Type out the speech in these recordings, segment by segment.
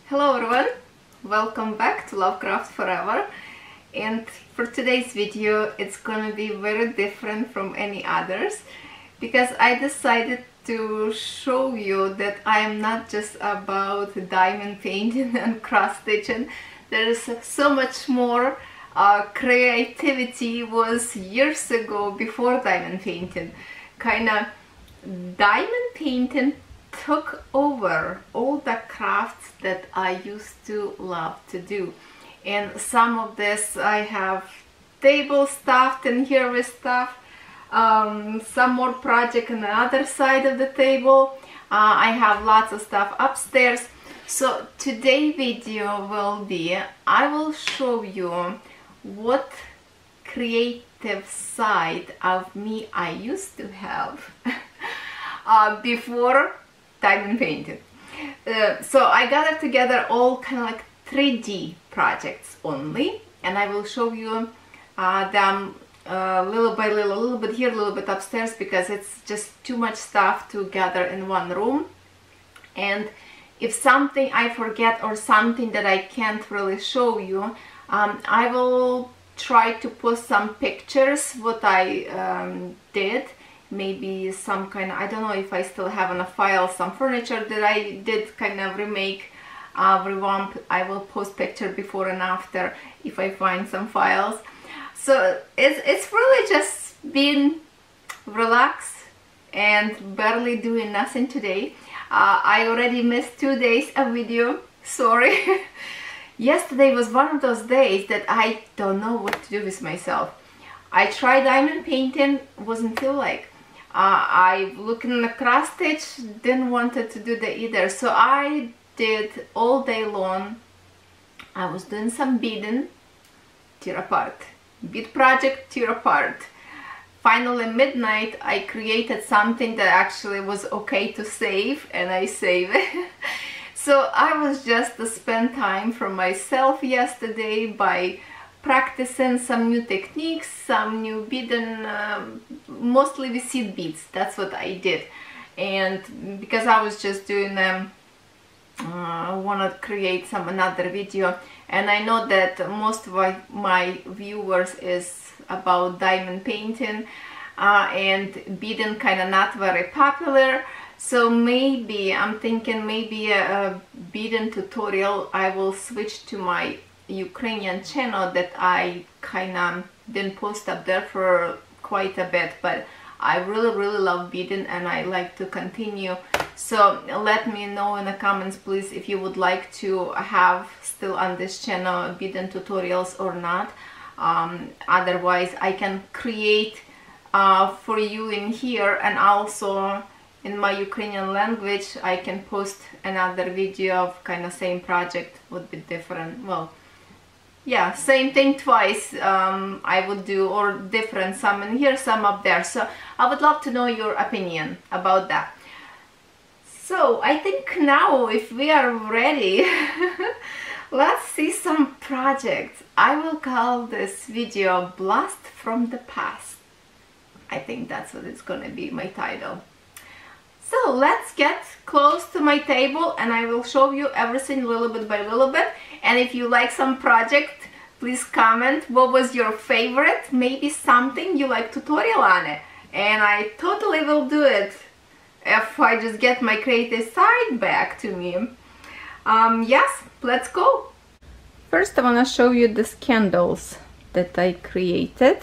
Hello everyone, welcome back to Lovecraftforever, and for today's video it's gonna be very different from any others because I decided to show you that I am not just about diamond painting and cross stitching. There is so much more. Creativity was years ago before diamond painting. Kinda diamond painting took over all the crafts that I used to love to do, and some of this I have table stuffed in here with stuff, some more project on the other side of the table. I have lots of stuff upstairs. So today's video will be, I will show you what creative side of me I used to have before diamond painting. So I gathered together all kind of like 3D projects only, and I will show you them little by little, a little bit here, a little bit upstairs, because it's just too much stuff to gather in one room. And if something I forget or something that I can't really show you, I will try to post some pictures what I did. Maybe some kind of, I don't know if I still have on a file some furniture that I did kind of remake, revamp. I will post picture before and after if I find some files. So it's really just been relaxed and barely doing nothing today. I already missed 2 days of video, sorry. Yesterday was one of those days that I don't know what to do with myself. I tried diamond painting, wasn't feel like. I looking at cross stitch, didn't wanted to do that either. So I did all day long. I was doing some beading, tear apart. Bead project, tear apart. Finally midnight I created something that actually was okay to save, and I save it. So I was just to spend time for myself yesterday by practicing some new techniques, some new beading, mostly with seed beads. That's what I did. And because I was just doing them, I want to create another video, and I know that most of my viewers is about diamond painting, and beading kind of not very popular. So maybe I'm thinking maybe a beading tutorial. I will switch to my Ukrainian channel that I kind of didn't post up there for quite a bit, but I really love beading and I like to continue. So let me know in the comments please if you would like to have still on this channel beading tutorials or not. Otherwise I can create for you in here, and also in my Ukrainian language I can post another video of kind of same project, would be different. Well, yeah, same thing twice I would do, or different, some in here, some up there. So I would love to know your opinion about that. So I think now if we are ready, let's see some projects. I will call this video Blast from the Past. I think that's what it's gonna be, my title. So let's get close to my table and I will show you everything little bit by little bit. And if you like some project, please comment what was your favorite, maybe something you like tutorial on it, and I totally will do it if I just get my creative side back to me. Yes, let's go. First I want to show you these candles that I created.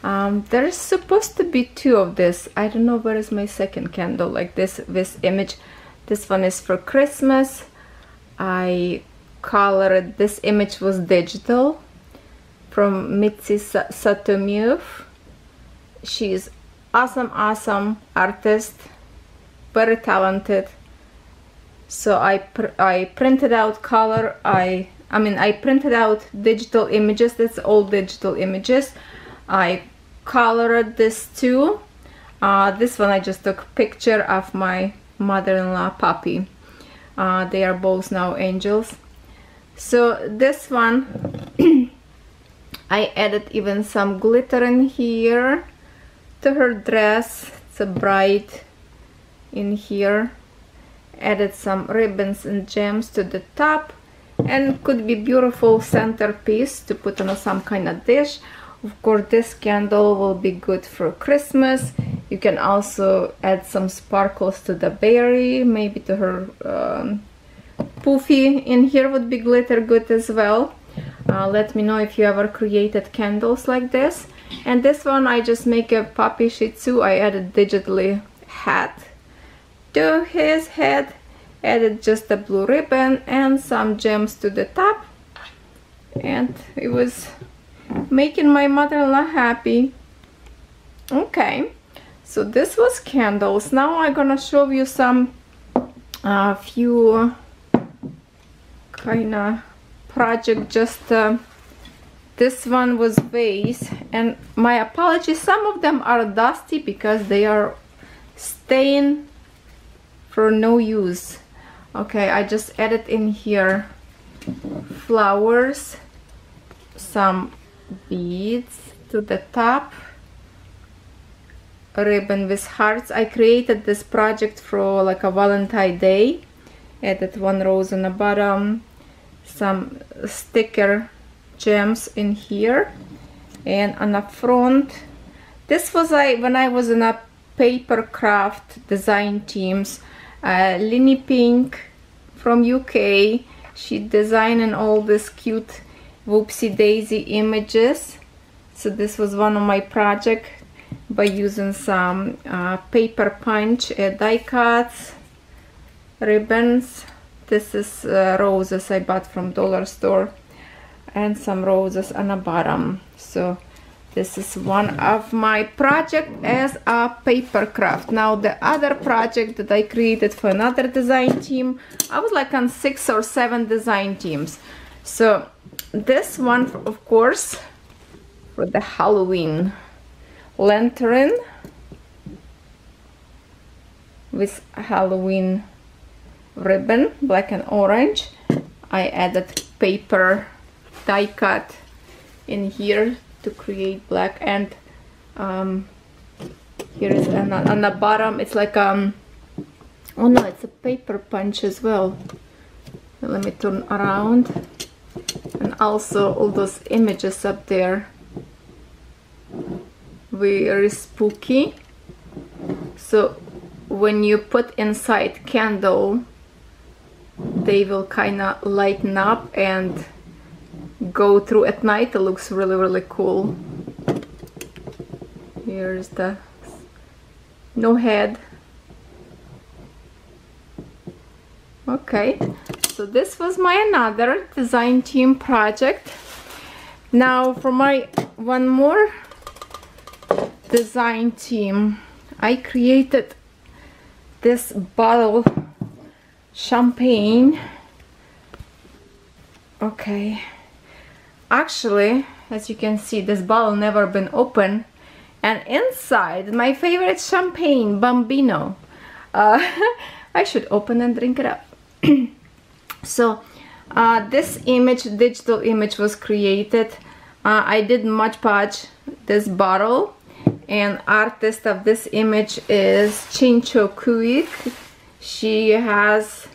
There's supposed to be 2 of this. I don't know where is my second candle, like this image. This one is for Christmas. I colored, this image was digital from Mitzi Satomiov. She's awesome artist, very talented. So I printed out color. I printed out digital images. That's all digital images. I colored this too. This one I just took a picture of my mother-in-law puppy. They are both now angels. So this one I added even some glitter in here to her dress. It's a bride in here, added some ribbons and gems to the top, and could be beautiful centerpiece to put on some kind of dish. Of course, this candle will be good for Christmas. You can also add some sparkles to the berry, maybe to her poofy in here would be glitter good as well. Let me know if you ever created candles like this. And this one I just make a puppy Shih Tzu. I added digitally hat to his head, added just a blue ribbon and some gems to the top, and it was making my mother-in-law happy. Okay, so this was candles. Now I'm gonna show you some few kind of project. Just this one was vase, and my apologies, some of them are dusty because they are staying for no use. Okay, I just added in here flowers, some beads to the top, a ribbon with hearts. I created this project for like a Valentine's Day. Added one rose on the bottom, some sticker gems in here, and on the front, this was when I was in a paper craft design teams. Linny Pink from UK, she designed all these cute whoopsie daisy images. So this was one of my projects by using some paper punch, die cuts, ribbons. This is roses I bought from dollar store, and some roses on the bottom. So this is one of my project as a paper craft. Now the other project that I created for another design team, I was like on 6 or 7 design teams. So this one, of course, for the Halloween lantern with Halloween ribbon, black and orange. I added paper die cut in here to create black, and here is on the bottom, it's like oh no, it's a paper punch as well. Let me turn around, and also all those images up there, very spooky. So when you put inside candle, they will kind of lighten up and go through at night. It looks really cool. Here's the no head. Okay, so this was my another design team project. Now for my one more design team, I created this bottle champagne. Okay, actually, as you can see, this bottle never been opened, and inside my favorite champagne, Bambino. I should open and drink it up. So this image, digital image, was created. I did Mod Podge this bottle, and artist of this image is Chincho Kuik. She has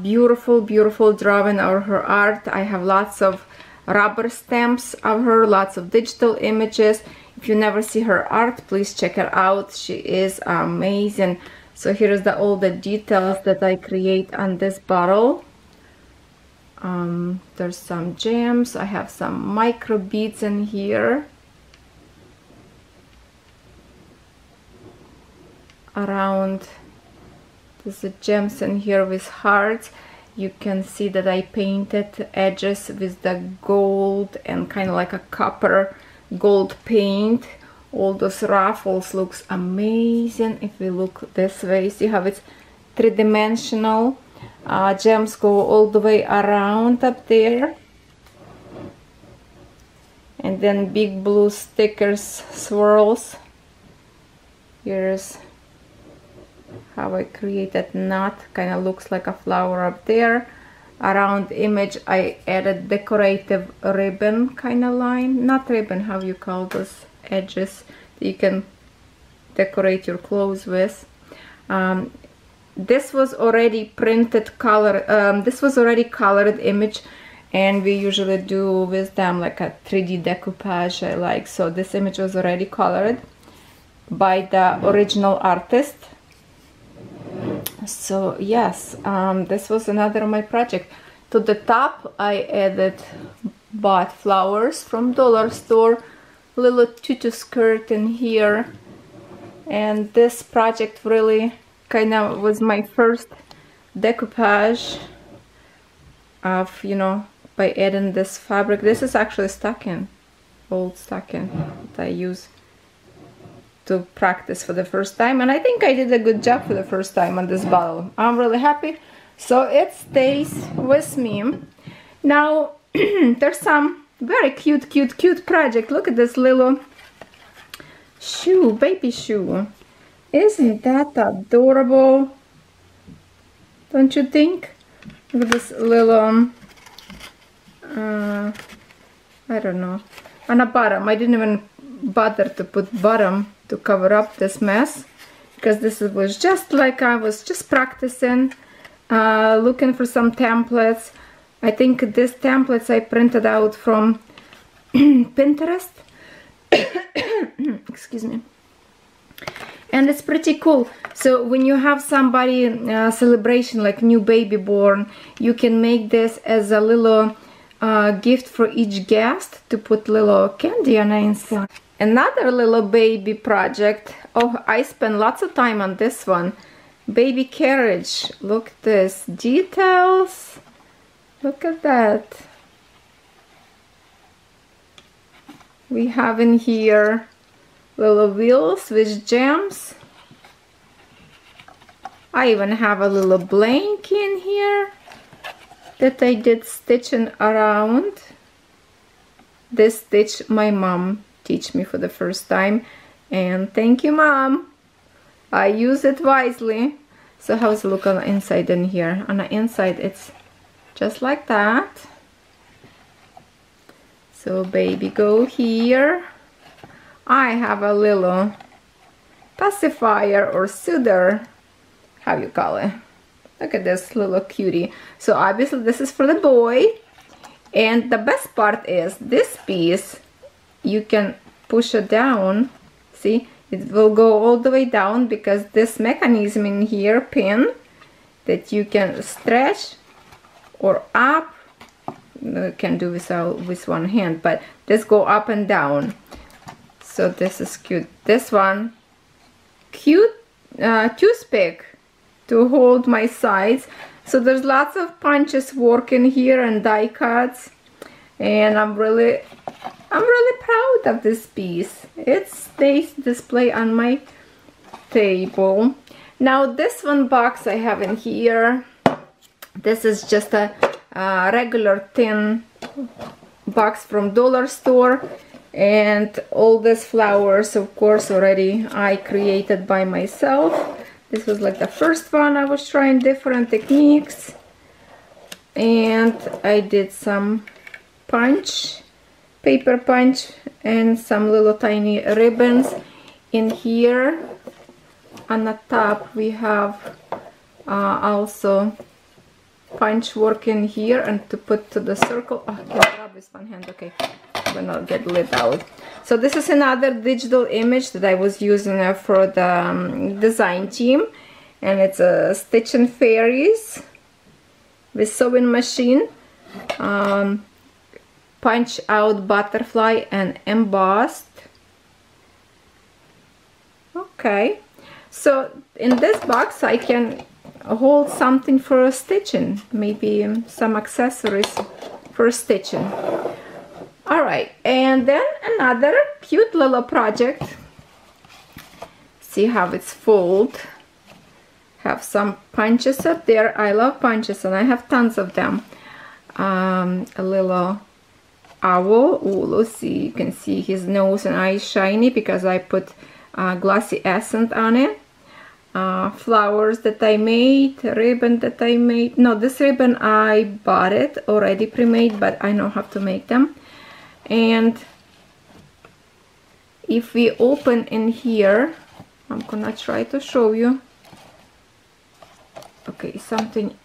beautiful drawing of her art. I have lots of rubber stamps of her, lots of digital images. If you never see her art, please check her out. She is amazing. So here's all the details that I create on this bottle. There's some gems. I have some micro beads in here around. There's the gems in here with hearts. You can see that I painted edges with the gold and kind of like a copper gold paint. All those ruffles looks amazing. If we look this way, see how it's three-dimensional. Gems go all the way around up there, and then big blue stickers swirls. Here's how I created knot, kind of looks like a flower up there. Around image I added decorative ribbon kind of line, not ribbon, how you call those edges that you can decorate your clothes with. this was already printed color, this was already colored image, and we usually do with them like a 3D decoupage I like. So this image was already colored by the original artist. So yes, this was another of my project. To the top I bought flowers from dollar store, little tutu skirt in here, and this project really kind of was my first decoupage of, you know, by adding this fabric. This is actually stocking, old stocking that I use to practice for the first time, and I think I did a good job for the first time on this bottle. I'm really happy. So it stays with me. Now there's some very cute project. Look at this little shoe, baby shoe. Isn't that adorable? Don't you think? Look at this little I don't know, on a bottom. I didn't even bother to put bottom to cover up this mess, because this was just like I was just practicing, looking for some templates. I think these templates I printed out from Pinterest. Excuse me. And it's pretty cool. So when you have somebody celebration like new baby born, you can make this as a little gift for each guest to put little candy on the inside. Another little baby project. Oh, I spent lots of time on this one. Baby carriage. Look at this details. Look at that. We have in here little wheels with gems. I even have a little blanket in here that I did stitching around. This stitch my mom teach me for the first time, and thank you, Mom. I use it wisely. So how's it look on the inside in here? On the inside it's just like that. So baby go here. I have a little pacifier or soother, how you call it. Look at this little cutie. So obviously this is for the boy, and the best part is this piece, you can push it down. See, it will go all the way down because this mechanism in here, pin, that you can stretch or up. You can do with one hand, but this go up and down. So this is cute. This one, cute toothpick to hold my sides. So there's lots of punches working here and die cuts, and I'm really proud of this piece. It stays display on my table. Now this one box I have in here, this is just a regular tin box from dollar store, and all these flowers, of course, already I created by myself. This was like the first one. I was trying different techniques, and I did some punch, paper punch, and some little tiny ribbons in here. On the top we have also punch work in here, and to put to the circle. Oh, I can grab this one hand. Okay, will not get lit out. So this is another digital image that I was using for the design team, and it's a stitching fairies with sewing machine, punch out butterfly and embossed. Okay, so in this box I can hold something for stitching, maybe some accessories for stitching. All right, and then another cute little project. See how it's fold. Have some punches up there. I love punches and I have tons of them. A little owl. Oh, let's see, you can see his nose and eyes shiny because I put glossy accent on it. Flowers that I made, ribbon that I made. No, this ribbon I bought it already pre-made, but I know how to make them. And if we open in here, I'm gonna try to show you. Okay, something,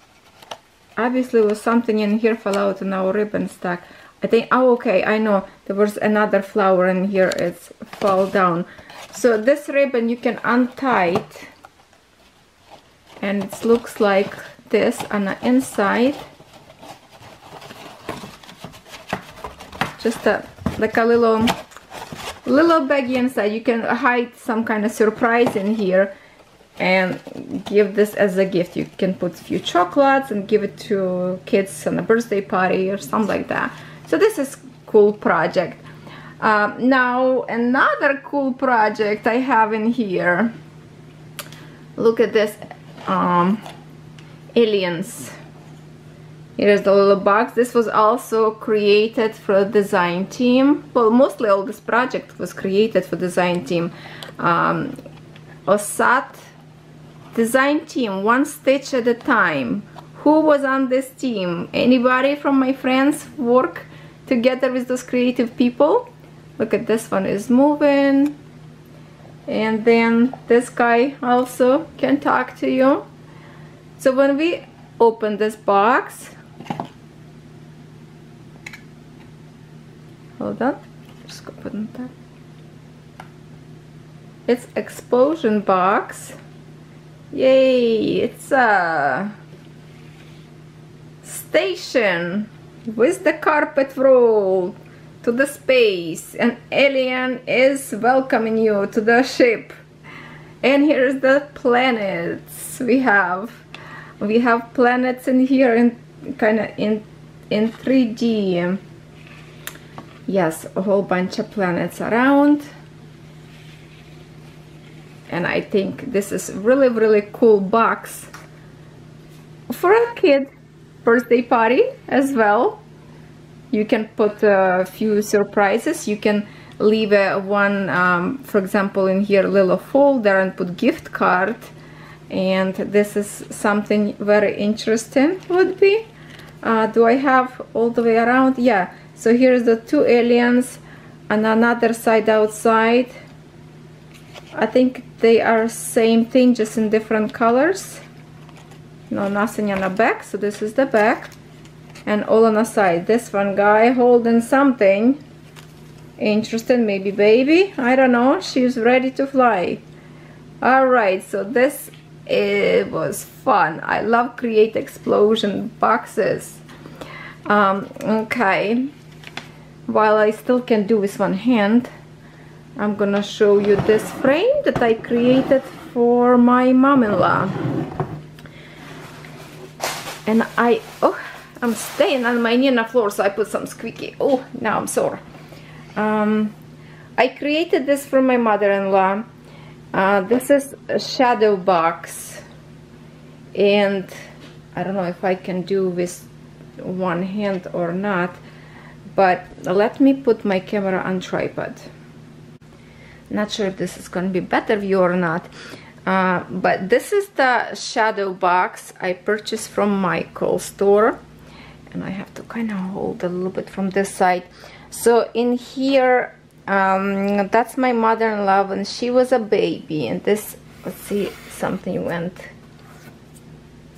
obviously was something in here fell out in our ribbon stack. I think, oh okay, I know, there was another flower in here, it's fall down. So this ribbon you can untie it, and it looks like this on the inside. Just like a little baggie inside. You can hide some kind of surprise in here and give this as a gift. You can put a few chocolates and give it to kids on a birthday party or something like that. So this is cool project. Now another cool project I have in here. Look at this, aliens. Here's the little box. This was also created for the design team. Well, mostly all this project was created for design team. OSAT design team, one stitch at a time. Who was on this team? Anybody from my friends work together with those creative people? Look at this one is moving. And then this guy also can talk to you. So when we open this box, hold on, just go put it there. It's explosion box. Yay! It's a station with the carpet roll to the space. An alien is welcoming you to the ship. And here's the planets we have. We have planets in here in kind of in 3D. Yes, a whole bunch of planets around. And I think this is really cool box for a kid birthday party as well. You can put a few surprises. You can leave one, for example, in here little folder and put gift card. And this is something very interesting would be. Do I have all the way around? Yeah. So here's the two aliens on another side outside. I think they are same thing, just in different colors. No, nothing on the back. So this is the back. And all on the side. This one guy holding something interesting, maybe baby. I don't know. She's ready to fly. Alright, so this it was fun. I love create explosion boxes. Okay, while I still can do with one hand, I'm gonna show you this frame that I created for my mom-in-law. And I'm staying on my knee on the floor, so I put some squeaky. Oh, now I'm sore. I created this for my mother-in-law. This is a shadow box, and I don't know if I can do with one hand or not, but let me put my camera on tripod. Not sure if this is going to be better view or not, but this is the shadow box I purchased from Michael's store, and I have to kind of hold a little bit from this side. So in here, that's my mother-in-law when she was a baby, and this, let's see, something went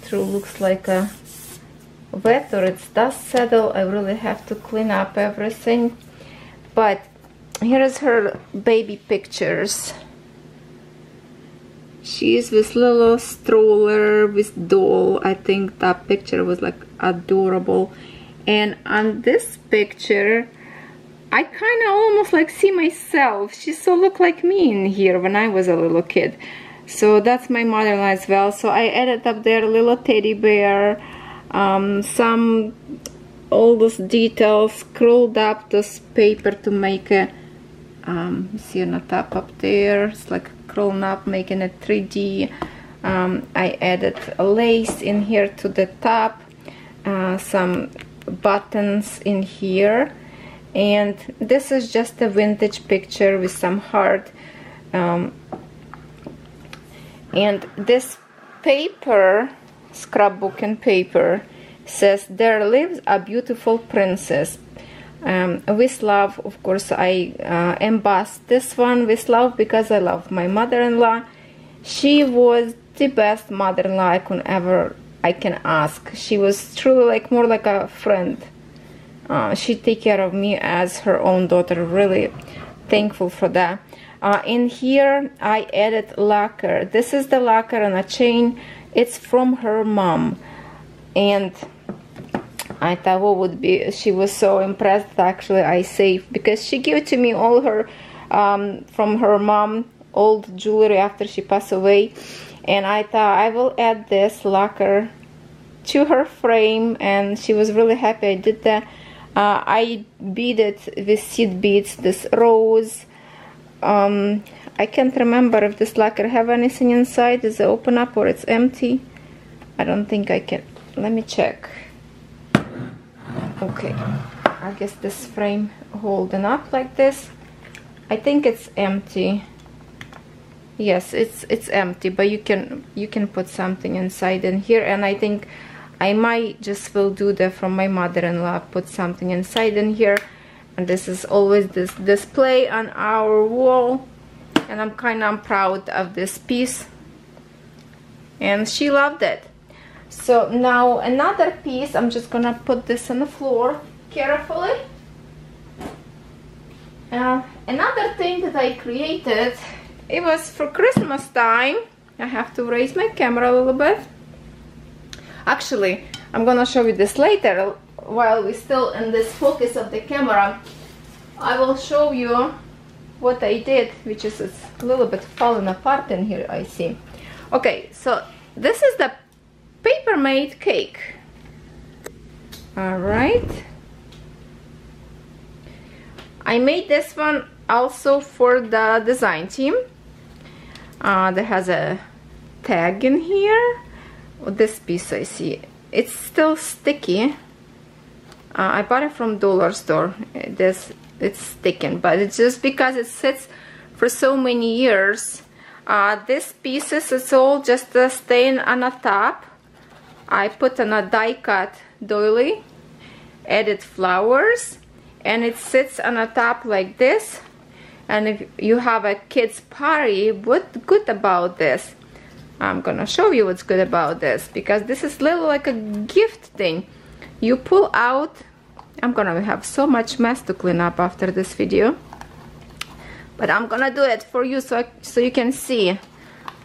through, looks like a wet, or it's dust settle. I really have to clean up everything. But here is her baby pictures. She's with little stroller with doll. I think that picture was like adorable. And on this picture, I kind of almost like see myself. She so looked like me in here when I was a little kid. So that's my mother-in-law as well. So I added up there a little teddy bear, some all those details, curled up this paper to make a see on the top up there, it's like curling up, making it 3D. I added a lace in here to the top, some buttons in here, and this is just a vintage picture with some heart. And this paper, scrapbook and paper, says, "There lives a beautiful princess. With love." Of course, I embossed this one with love because I love my mother-in-law. She was the best mother-in-law I can ask. She was truly like more like a friend. She take care of me as her own daughter. Really thankful for that. In here I added lacquer. This is the lacquer on a chain. It's from her mom, and I thought what would be, she was so impressed actually I saved, because she gave to me all her from her mom old jewelry after she passed away, and I thought I will add this lacquer to her frame, and she was really happy I did that. I beaded with seed beads this rose. I can't remember if this lacquer have anything inside. Does it open up or it's empty? I don't think I can. Let me check. Okay, I guess this frame holding up like this. I think it's empty. Yes, it's empty, but you can put something inside in here, and I think I might just will do that from my mother-in-law, put something inside in here. And this is always this display on our wall, and I'm kind of proud of this piece, and she loved it. So now another piece, I'm just gonna put this on the floor carefully. Another thing that I created, it was for Christmas time. I have to raise my camera a little bit. Actually, I'm gonna show you this later. While we're still in this focus of the camera, I will show you what I did, which is it's a little bit falling apart in here, I see. Okay, so this is the paper made cake. All right, I made this one also for the design team. That has a tag in here. This piece I see, it's still sticky. I bought it from dollar store. It's sticking, but it's just because it sits for so many years. This pieces, it's all just staying on the top. I put on a die cut doily, added flowers, and it sits on the top like this. And if you have a kids party, what's good about this? I'm gonna show you what's good about this, because this is little like a gift thing. You pull out. I'm gonna have so much mess to clean up after this video, but I'm gonna do it for you so you can see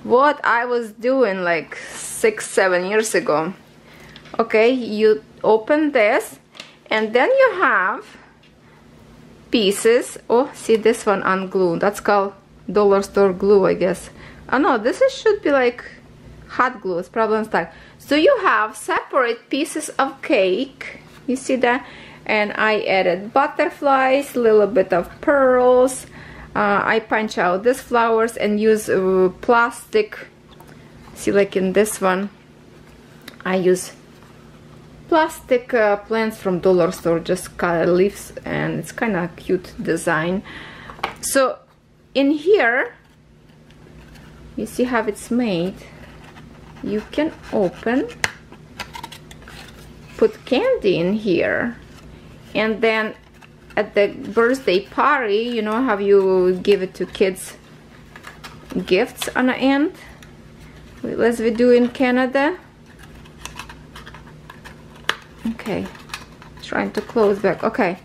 what I was doing like 6-7 years ago. Okay, you open this, and then you have pieces. Oh, see this one unglued. That's called dollar store glue, I guess. Oh no, this should be like hot glue. It's probably in stock. So you have separate pieces of cake. You see that? And I added butterflies, a little bit of pearls. I punch out these flowers and use plastic. See, like in this one, I use plastic plants from dollar store, just cut leaves, and it's kind of cute design. So in here, you see how it's made. You can open, put candy in here, and then at the birthday party, you know how you give it to kids gifts on the end, as we do in Canada. Okay, trying to close back. Okay,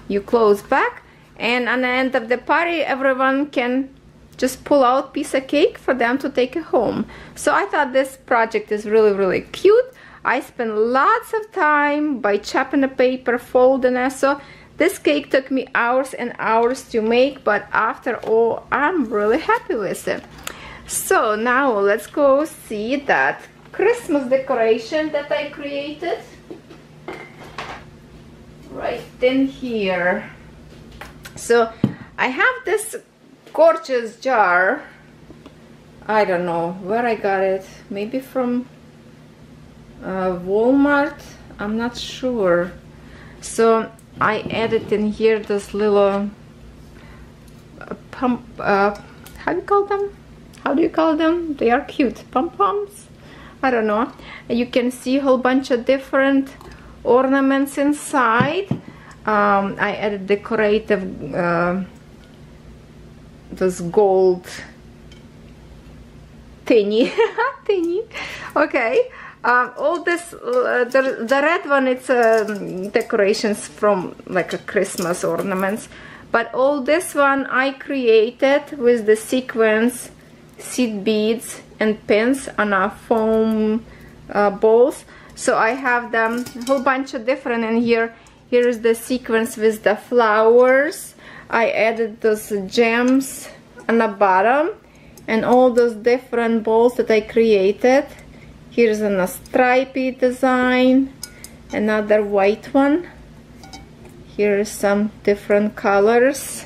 you close back, and on the end of the party, everyone can just pull out piece of cake for them to take it home. So I thought this project is really cute. I spent lots of time by chopping the paper, folding it. So this cake took me hours and hours to make, but after all, I'm really happy with it. So now let's go see that Christmas decoration that I created right in here. So I have this gorgeous jar. I don't know where I got it, maybe from Walmart, I'm not sure. So I added in here this little pump, how do you call them? How do you call them? They are cute, pom-poms? I don't know. You can see a whole bunch of different ornaments inside. I added decorative this gold thingy. Thingy. Okay. All this, the red one, it's decorations from like a Christmas ornaments. But all this one I created with the sequins, seed beads and pins on a foam balls. So I have them a whole bunch of different, and here is the sequence with the flowers. I added those gems on the bottom and all those different balls that I created. Here's a stripy design, another white one. Here is some different colors.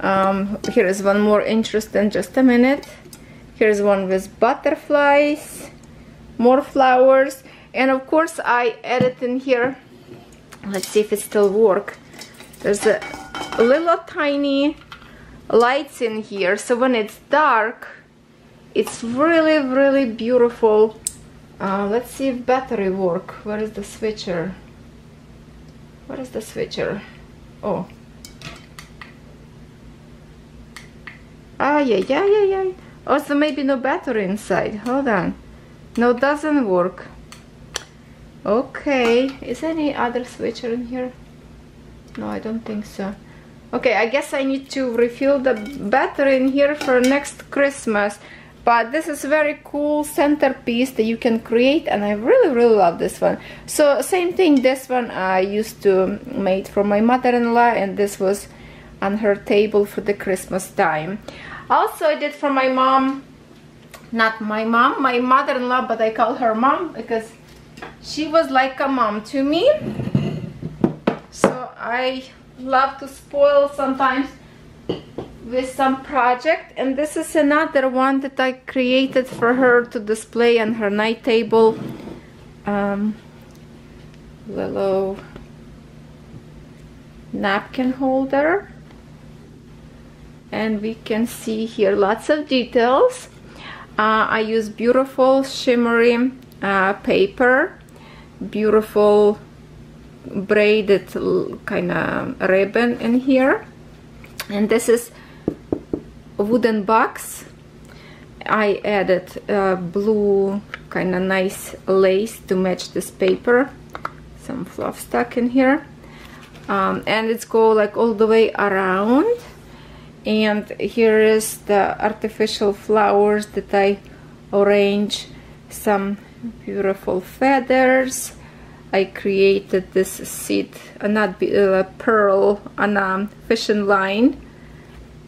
Here is one more interesting, just a minute. Here's one with butterflies, more flowers, and of course I added in here, let's see if it still works. There's a little tiny lights in here, so when it's dark, it's really, really beautiful. Let's see if battery work. Where is the switcher? What is the switcher? Oh. Yeah. Oh, so maybe no battery inside. Hold on. No, doesn't work. Okay. Is any other switcher in here? No, I don't think so. Okay, I guess I need to refill the battery in here for next Christmas. But this is a very cool centerpiece that you can create, and I really, really love this one. So same thing, this one I used to make for my mother-in-law, and this was on her table for the Christmas time. Also I did for my mom, not my mom, my mother-in-law, but I call her mom because she was like a mom to me. So I love to spoil sometimes with some project, and this is another one that I created for her to display on her night table. Little napkin holder, and we can see here lots of details. I use beautiful shimmery paper, beautiful braided kind of ribbon in here, and this is a wooden box. I added blue kind of nice lace to match this paper, some fluff stuck in here, and it's go like all the way around. And here is the artificial flowers that I arrange, some beautiful feathers. I created this seed, not pearl on a fishing line.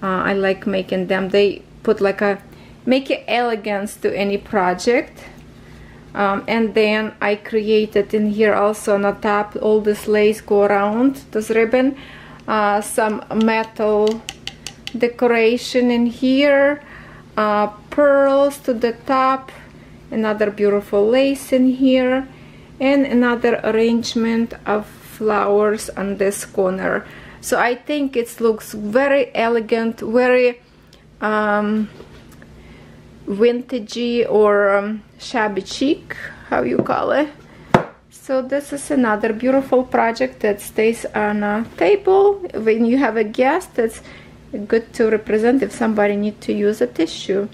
I like making them. They put like a make it elegance to any project. And then I created in here also on the top, all this lace go around this ribbon, some metal decoration in here, pearls to the top, another beautiful lace in here, and another arrangement of flowers on this corner. So I think it looks very elegant, very vintagey or shabby chic, how you call it. So this is another beautiful project that stays on a table when you have a guest. It's good to represent if somebody needs to use a tissue.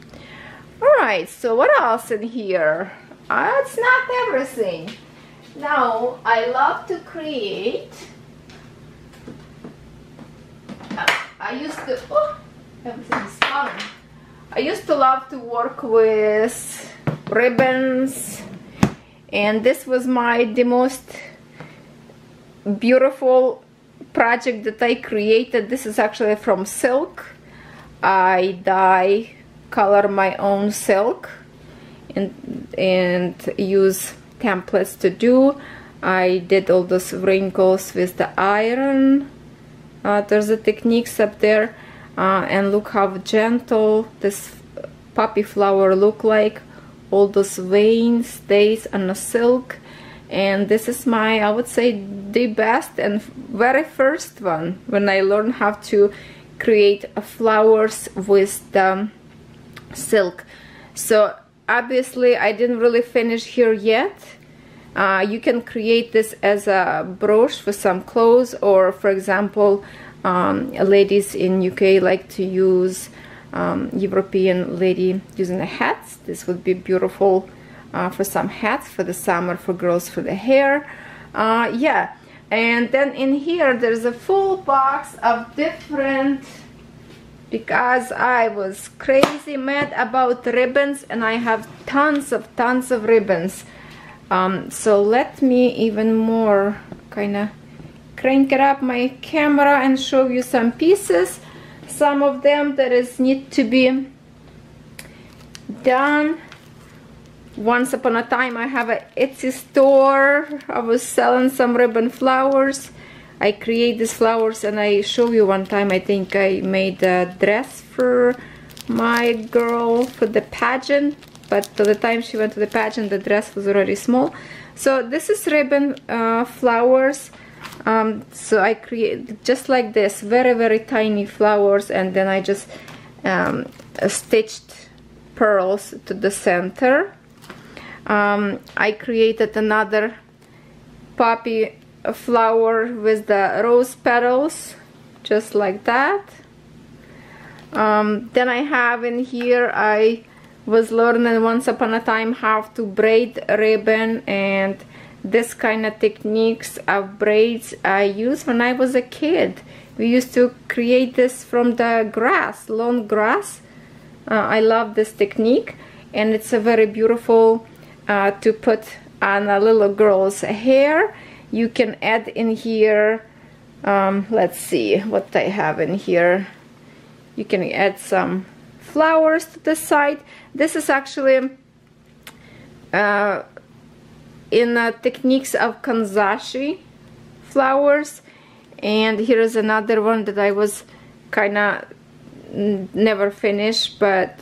Alright, so what else in here? It's not everything. Now, I love to create. I used to, everything is falling. I used to love to work with ribbons, and this was the most beautiful project that I created. This is actually from silk. I color my own silk and use templates to do. I did all those wrinkles with the iron. There's the techniques up there, and look how gentle this poppy flower look like. All those veins stays on the silk, and this is my, I would say, the best and very first one when I learned how to create flowers with the silk. So obviously I didn't really finish here yet. You can create this as a brooch for some clothes, or for example, ladies in UK like to use European lady using a hat. This would be beautiful for some hats for the summer, for girls, for the hair. Yeah, and then in here there's a full box of different, because I was crazy mad about ribbons, and I have tons of ribbons. So let me even more kind of crank it up my camera and show you some pieces. Some of them that is need to be done. Once upon a time I have an Etsy store. I was selling some ribbon flowers. I create these flowers, and I show you one time, I think I made a dress for my girl for the pageant, but by the time she went to the pageant the dress was already small. So this is ribbon flowers. So I create just like this, very tiny flowers, and then I just stitched pearls to the center. I created another poppy flower with the rose petals, just like that. Then I have in here, I was learning once upon a time how to braid ribbon, and this kind of techniques of braids I used when I was a kid. We used to create this from the grass, long grass. I love this technique, and it's a very beautiful to put on a little girl's hair. You can add in here, let's see what I have in here. You can add some flowers to the side. This is actually in techniques of kanzashi flowers, and here is another one that I was kind of never finished, but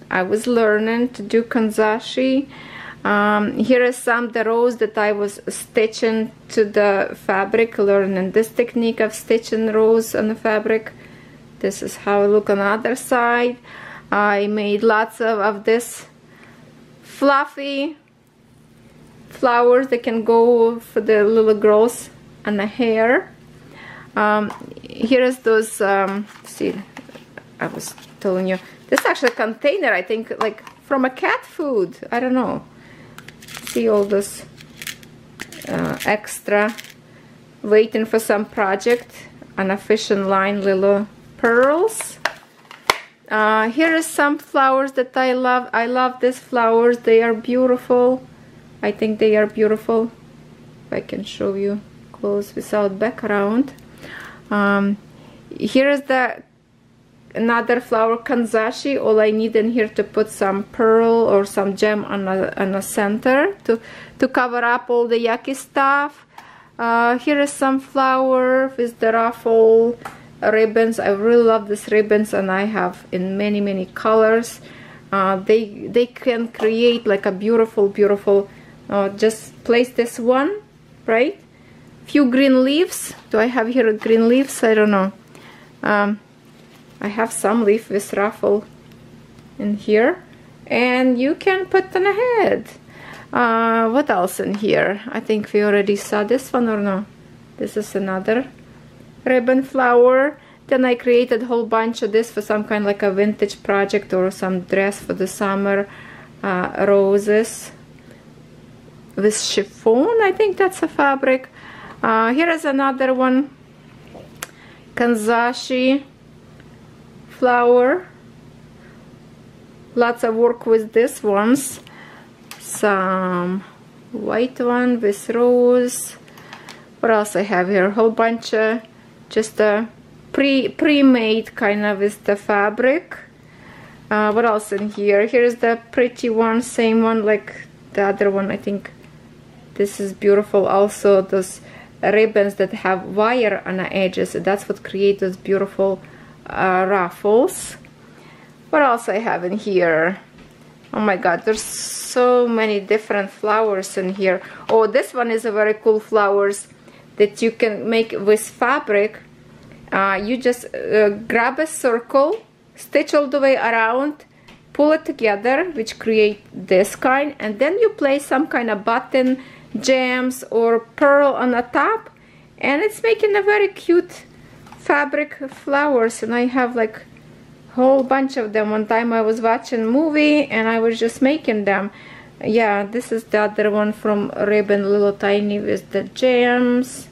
I was learning to do kanzashi. Here is some the rose that I was stitching to the fabric, learning this technique of stitching rose on the fabric. This is how it look on the other side. I made lots of this fluffy flowers that can go for the little girls and the hair. Here is those, see, I was telling you, this is actually a container, I think, like from a cat food, I don't know. See all this extra, waiting for some project on a fishing line, little pearls. Here is some flowers that I love. I love these flowers, they are beautiful. I think they are beautiful. If I can show you close without background. Here is the another flower, kanzashi. All I need in here to put some pearl or some gem on a center to cover up all the yucky stuff. Here is some flower with the ruffle ribbons. I really love these ribbons, and I have in many colors. They can create like a beautiful just place this one, right? Few green leaves. Do I have here green leaves? I don't know. I have some leaf with ruffle in here, and you can put on a head. What else in here? I think we already saw this one, or no? This is another ribbon flower. Then I created a whole bunch of this for some kind of like a vintage project or some dress for the summer. Roses with chiffon, I think that's a fabric. Here is another one, kanzashi flower. Lots of work with these ones. Some white one with rose. What else I have here? A whole bunch of just a pre-made kind of with the fabric. What else in here? Here's the pretty one, same one like the other one. I think this is beautiful also. Those ribbons that have wire on the edges, that's what creates those beautiful ruffles. What else I have in here? Oh my god, there's so many different flowers in here. Oh, this one is a very cool flowers that you can make with fabric. You just grab a circle, stitch all the way around, pull it together, which create this kind, and then you place some kind of button, gems or pearl on the top, and it's making a very cute fabric flowers. And I have like whole bunch of them. One time I was watching a movie and I was just making them. Yeah, this is the other one from Ribbon, little tiny with the gems.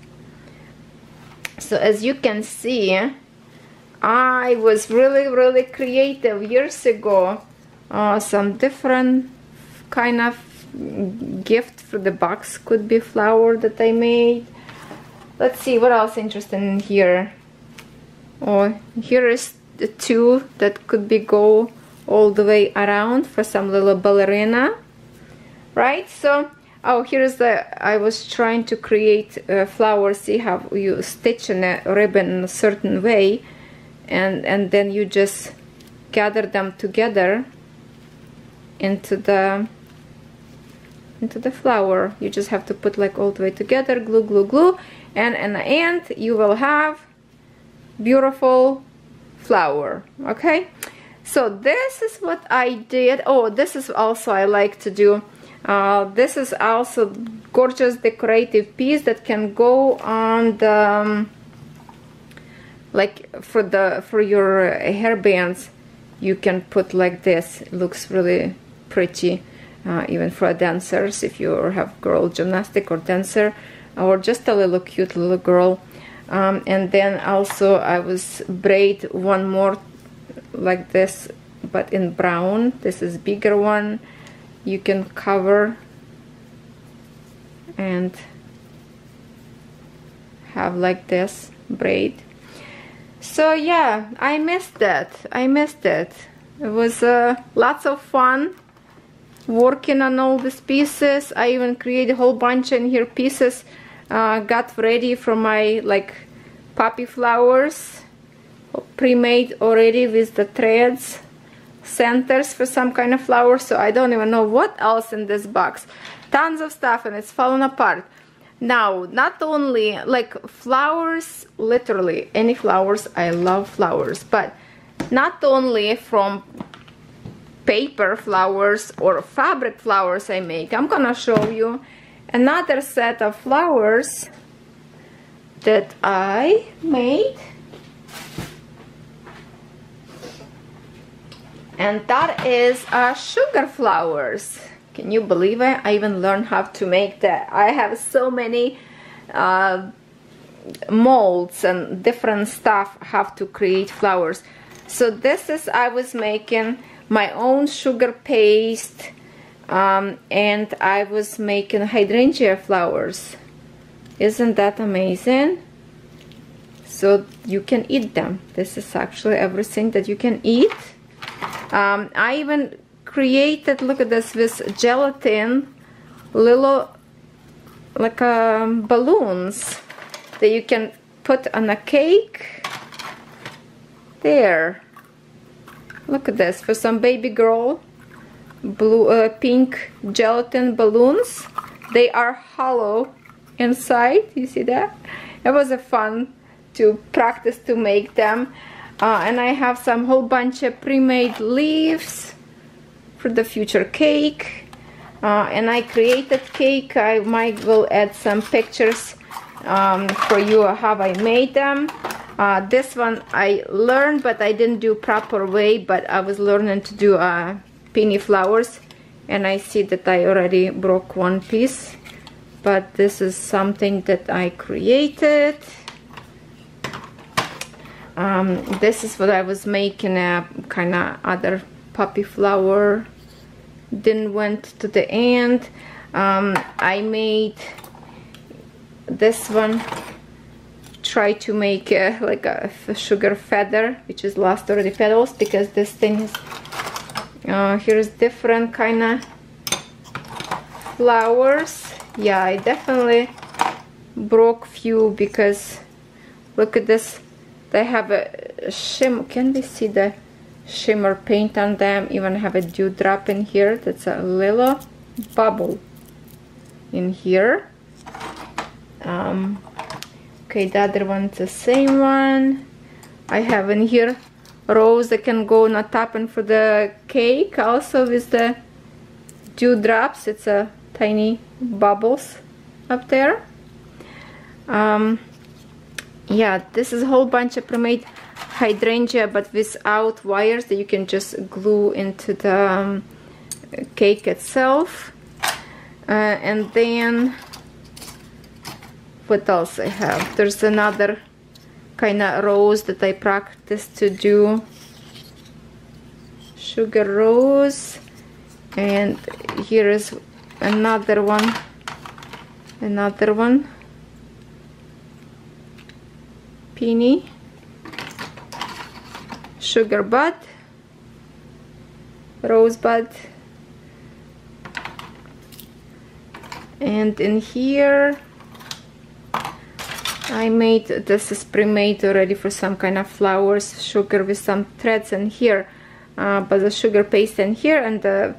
So as you can see, I was really creative years ago. Some different kind of gift for the box could be flower that I made. Let's see what else interesting in here. Oh, here is the two that could be go all the way around for some little ballerina, right? So, oh, here's the, I was trying to create a flower. See how you stitch in a ribbon in a certain way, and then you just gather them together into the flower. You just have to put like all the way together, glue, and in the end you will have beautiful flower. Okay, so this is what I did. Oh, this is also I like to do. This is also gorgeous decorative piece that can go on the like for your hairbands. You can put like this. It looks really pretty, even for dancers, if you have girl gymnastic or dancer, or just a little cute little girl. And then also I was braid one more like this, but in brown. This is bigger one. You can cover and have like this braid. So yeah, I missed that. It was lots of fun working on all these pieces. I even created a whole bunch in here pieces. Got ready for my like poppy flowers, pre-made already with the threads, centers for some kind of flower. So I don't even know what else in this box. Tons of stuff and it's falling apart. Now, not only like flowers, literally any flowers, I love flowers, but not only from paper flowers or fabric flowers I make. I'm gonna show you another set of flowers that I made, and that is sugar flowers. Can you believe it? I even learned how to make that. I have so many molds and different stuff how to create flowers. So this is, I was making my own sugar paste, and I was making hydrangea flowers. Isn't that amazing? So you can eat them. This is actually everything that you can eat. I even created, look at this, with gelatin, little like balloons that you can put on a cake. There, look at this, for some baby girl, blue pink gelatin balloons. They are hollow inside. You see that? It was a fun to practice to make them. And I have some whole bunch of pre-made leaves for the future cake. And I created cake. I might will add some pictures for you how I made them. This one I learned, but I didn't do proper way, but I was learning to do penny flowers, and I see that I already broke one piece, but this is something that I created. This is what I was making, a kind of other poppy flower. Didn't went to the end. I made this one, try to make like a sugar feather, which is lost already petals, because this thing is here's different kind of flowers. Yeah, I definitely broke few, because look at this, they have a shimmer. Can we see the shimmer paint on them? Even have a dewdrop in here. That's a little bubble in here. Okay, the other one's the same one. I have in here rose that can go on the top and for the cake, also with the dewdrops. It's a tiny bubbles up there. Yeah, this is a whole bunch of pre-made hydrangea, but without wires that you can just glue into the cake itself. And then what else I have? There's another kind of rose that I practice to do. Sugar rose. And here is another one. Peony. Sugar bud. Rosebud. And in here I made, this is pre-made already for some kind of flowers, sugar with some threads in here, but the sugar paste in here, and the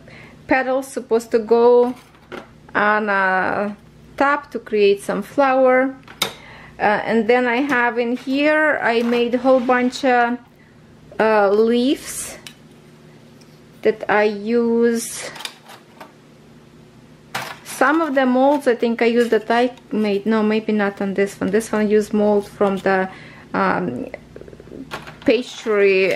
petals supposed to go on a top to create some flower. And then I have in here, I made a whole bunch of leaves that I use. Some of the molds I think I used that I made, no, maybe not on this one. This one I used mold from the pastry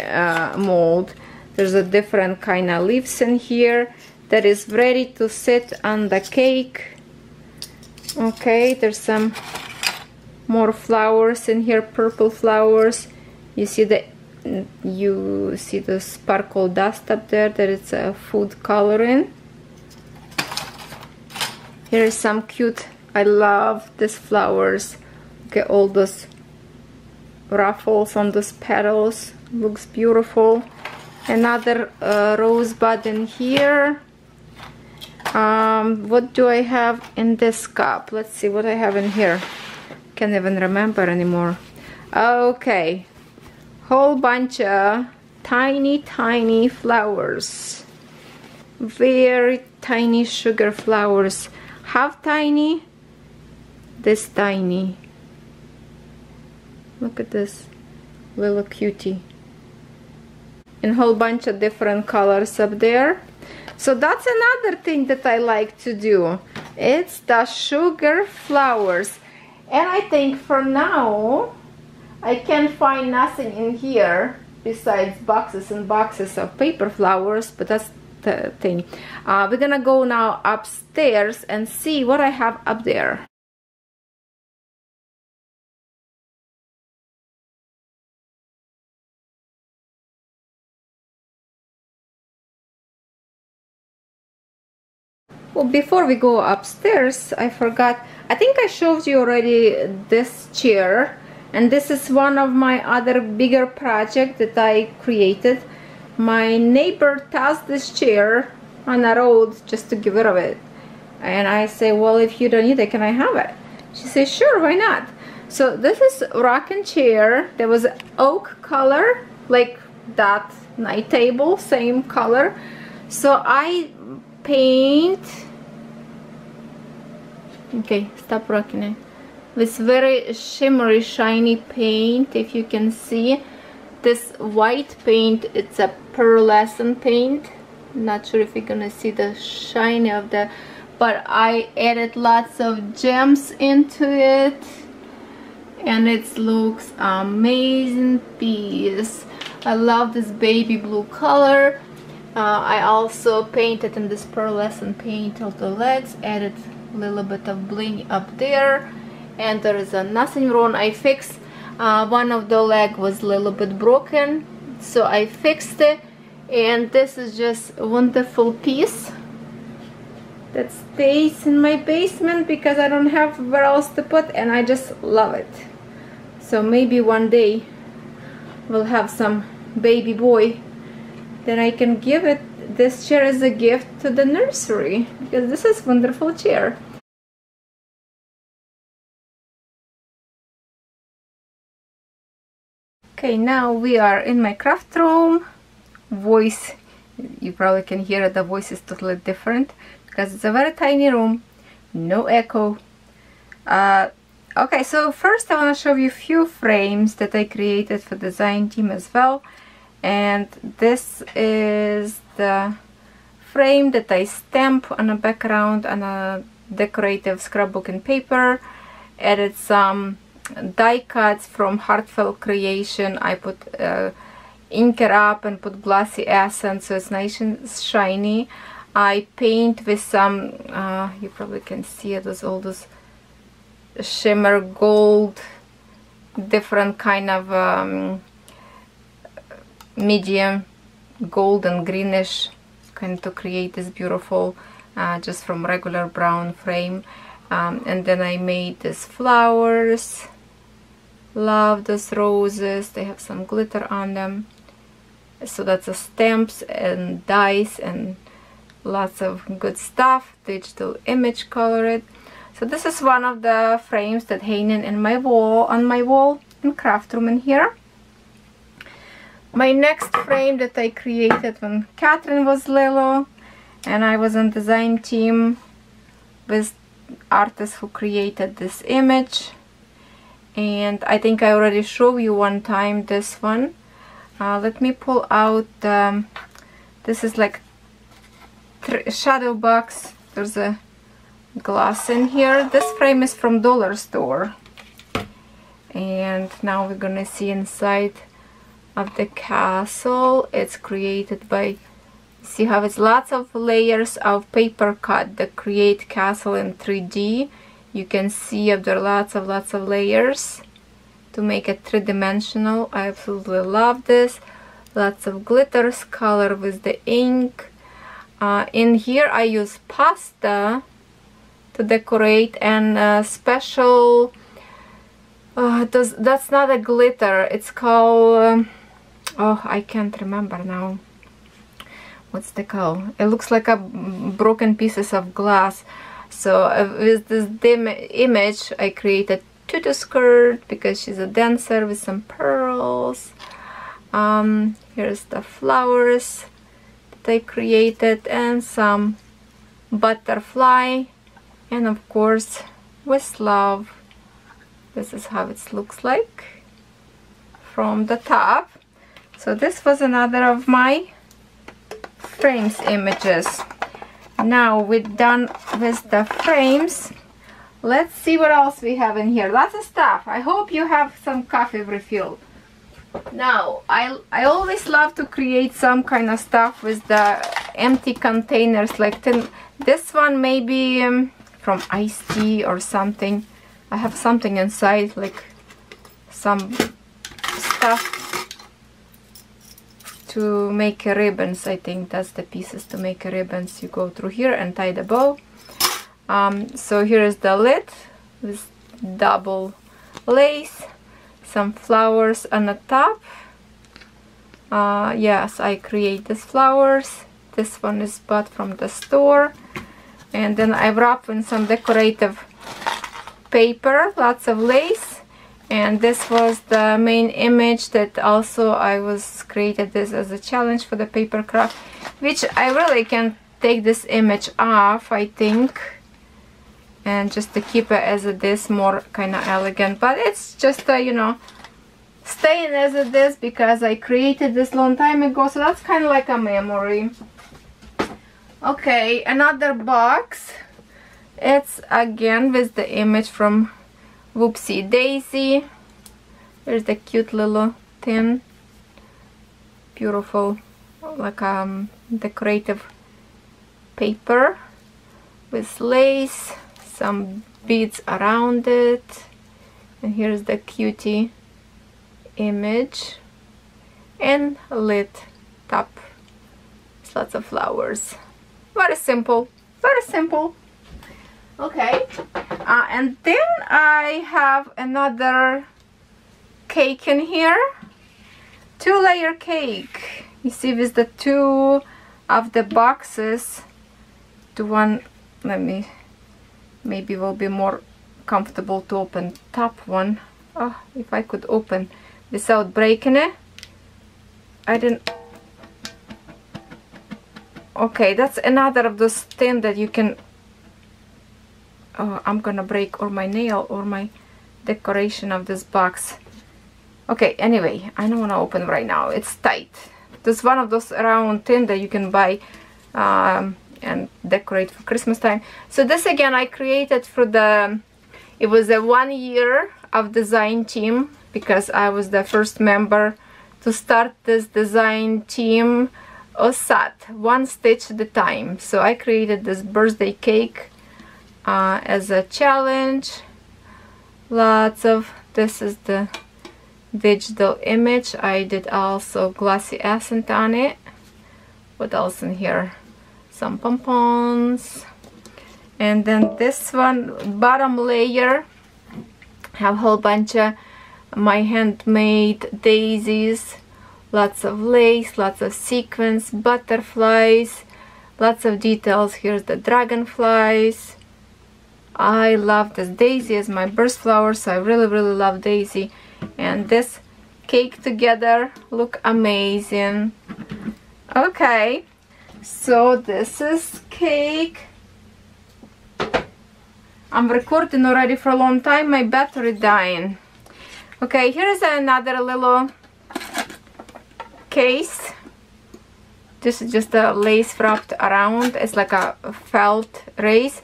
mold. There's a different kind of leaves in here that is ready to sit on the cake. Okay, there's some more flowers in here, purple flowers. You see the sparkle dust up there, that it's a food coloring. Here is some cute, I love these flowers. Okay, all those ruffles on those petals, looks beautiful. Another rosebud in here. What do I have in this cup? Let's see what I have in here. Can't even remember anymore. Okay, whole bunch of tiny flowers, very tiny sugar flowers. How tiny? This tiny. Look at this little cutie. And a whole bunch of different colors up there. So that's another thing that I like to do. It's the sugar flowers. And I think for now I can't find nothing in here besides boxes and boxes of paper flowers, but that's the thing. We're gonna go now upstairs and see what I have up there. Well, before we go upstairs, I forgot, I think I showed you already this chair, and this is one of my other bigger projects that I created. My neighbor tossed this chair on the road just to get rid of it, and I say, well, if you don't need it, can I have it? She says, sure, why not? So this is rocking chair. There was oak color, like that night table, same color. So I paint, okay, stop rocking it, this very shimmery shiny paint. If you can see this white paint, it's a pearlescent paint. Not sure if you're gonna see the shiny of the, but I added lots of gems into it, and it looks amazing piece. I love this baby blue color. I also painted in this pearlescent paint of the legs, added a little bit of bling up there, and there is nothing wrong. I fixed one of the leg was a little bit broken, so I fixed it, and this is just a wonderful piece that stays in my basement because I don't have where else to put, and I just love it. So maybe one day we'll have some baby boy, then I can give it this chair as a gift to the nursery, because this is a wonderful chair. Okay, now we are in my craft room. Voice, you probably can hear the voice is totally different because it's a very tiny room, no echo. Okay, so first I want to show you a few frames that I created for the design team as well. And this is the frame that I stamp on a background on a decorative scrapbook and paper. Added some die cuts from Heartfelt Creation. I put inker up and put glossy essence so it's nice and shiny. I paint with some, you probably can see it, all those shimmer gold, different kind of medium gold and greenish, kind of to create this beautiful, just from regular brown frame. And then I made these flowers. Love those roses, they have some glitter on them. So that's the stamps and dies and lots of good stuff. Digital image colored. So this is one of the frames that hanging in my wall, on my wall in craft room in here. My next frame that I created when Catherine was little and I was on design team with artists who created this image. And I think I already showed you one time this one. Let me pull out, this is like shadow box. There's a glass in here. This frame is from dollar store. And now we're gonna see inside of the castle. It's created by, see how it's lots of layers of paper cut that create castle in 3D. You can see there are lots of layers to make it three-dimensional. I absolutely love this. Lots of glitters, color with the ink. In here I use pasta to decorate, and special, that's not a glitter, it's called, oh, I can't remember now. What's the call? It looks like a broken pieces of glass. So with this dim image I created tutu skirt because she's a dancer with some pearls. Here's the flowers that I created and some butterfly, and of course with love. This is how it looks like from the top. So this was another of my frames images. Now we're done with the frames. Let's see what else we have in here. Lots of stuff. I hope you have some coffee refill. Now I always love to create some kind of stuff with the empty containers, like this one maybe from iced tea or something. I have something inside, like some stuff to make ribbons. I think that's the pieces to make ribbons. You go through here and tie the bow. So here is the lid with double lace, some flowers on the top. Yes, I create these flowers. This one is bought from the store, and then I wrap in some decorative paper, lots of lace. And this was the main image that also I was created this as a challenge for the paper craft, which I really can take this image off, I think, and just to keep it as it is, more kind of elegant. But it's just you know, staying as it is because I created this long time ago, so that's kind of like a memory. Okay, another box. It's again with the image from Whoopsie Daisy. There's the cute little tin, beautiful, like decorative paper with lace, some beads around it, and here's the cutie image, and a lid top with lots of flowers. Very simple, very simple. Okay, and then I have another cake in here, 2-layer cake. You see, with the two of the boxes, the one, let me, maybe will be more comfortable to open top one. Oh, if I could open without breaking it. I didn't. Okay, that's another of those things that you can, oh, I'm gonna break or my nail or my decoration of this box. Okay, anyway, I don't want to open right now, it's tight. There's one of those round tin that you can buy and decorate for Christmas time. So this again I created for the, it was a 1 year of design team because I was the first member to start this design team. OSAT, one stitch at a time. So I created this birthday cake as a challenge. Lots of, this is the digital image. I did also glossy accent on it. What else in here? Some pompons. And then this one, bottom layer, have a whole bunch of my handmade daisies. Lots of lace, lots of sequins, butterflies, lots of details. Here's the dragonflies. I love this daisy as my burst flower, so I really love daisy. And this cake together look amazing. Okay, so this is cake. I'm recording already for a long time, my battery dying. Okay, here's another little case. This is just a lace wrapped around. It's like a felt lace,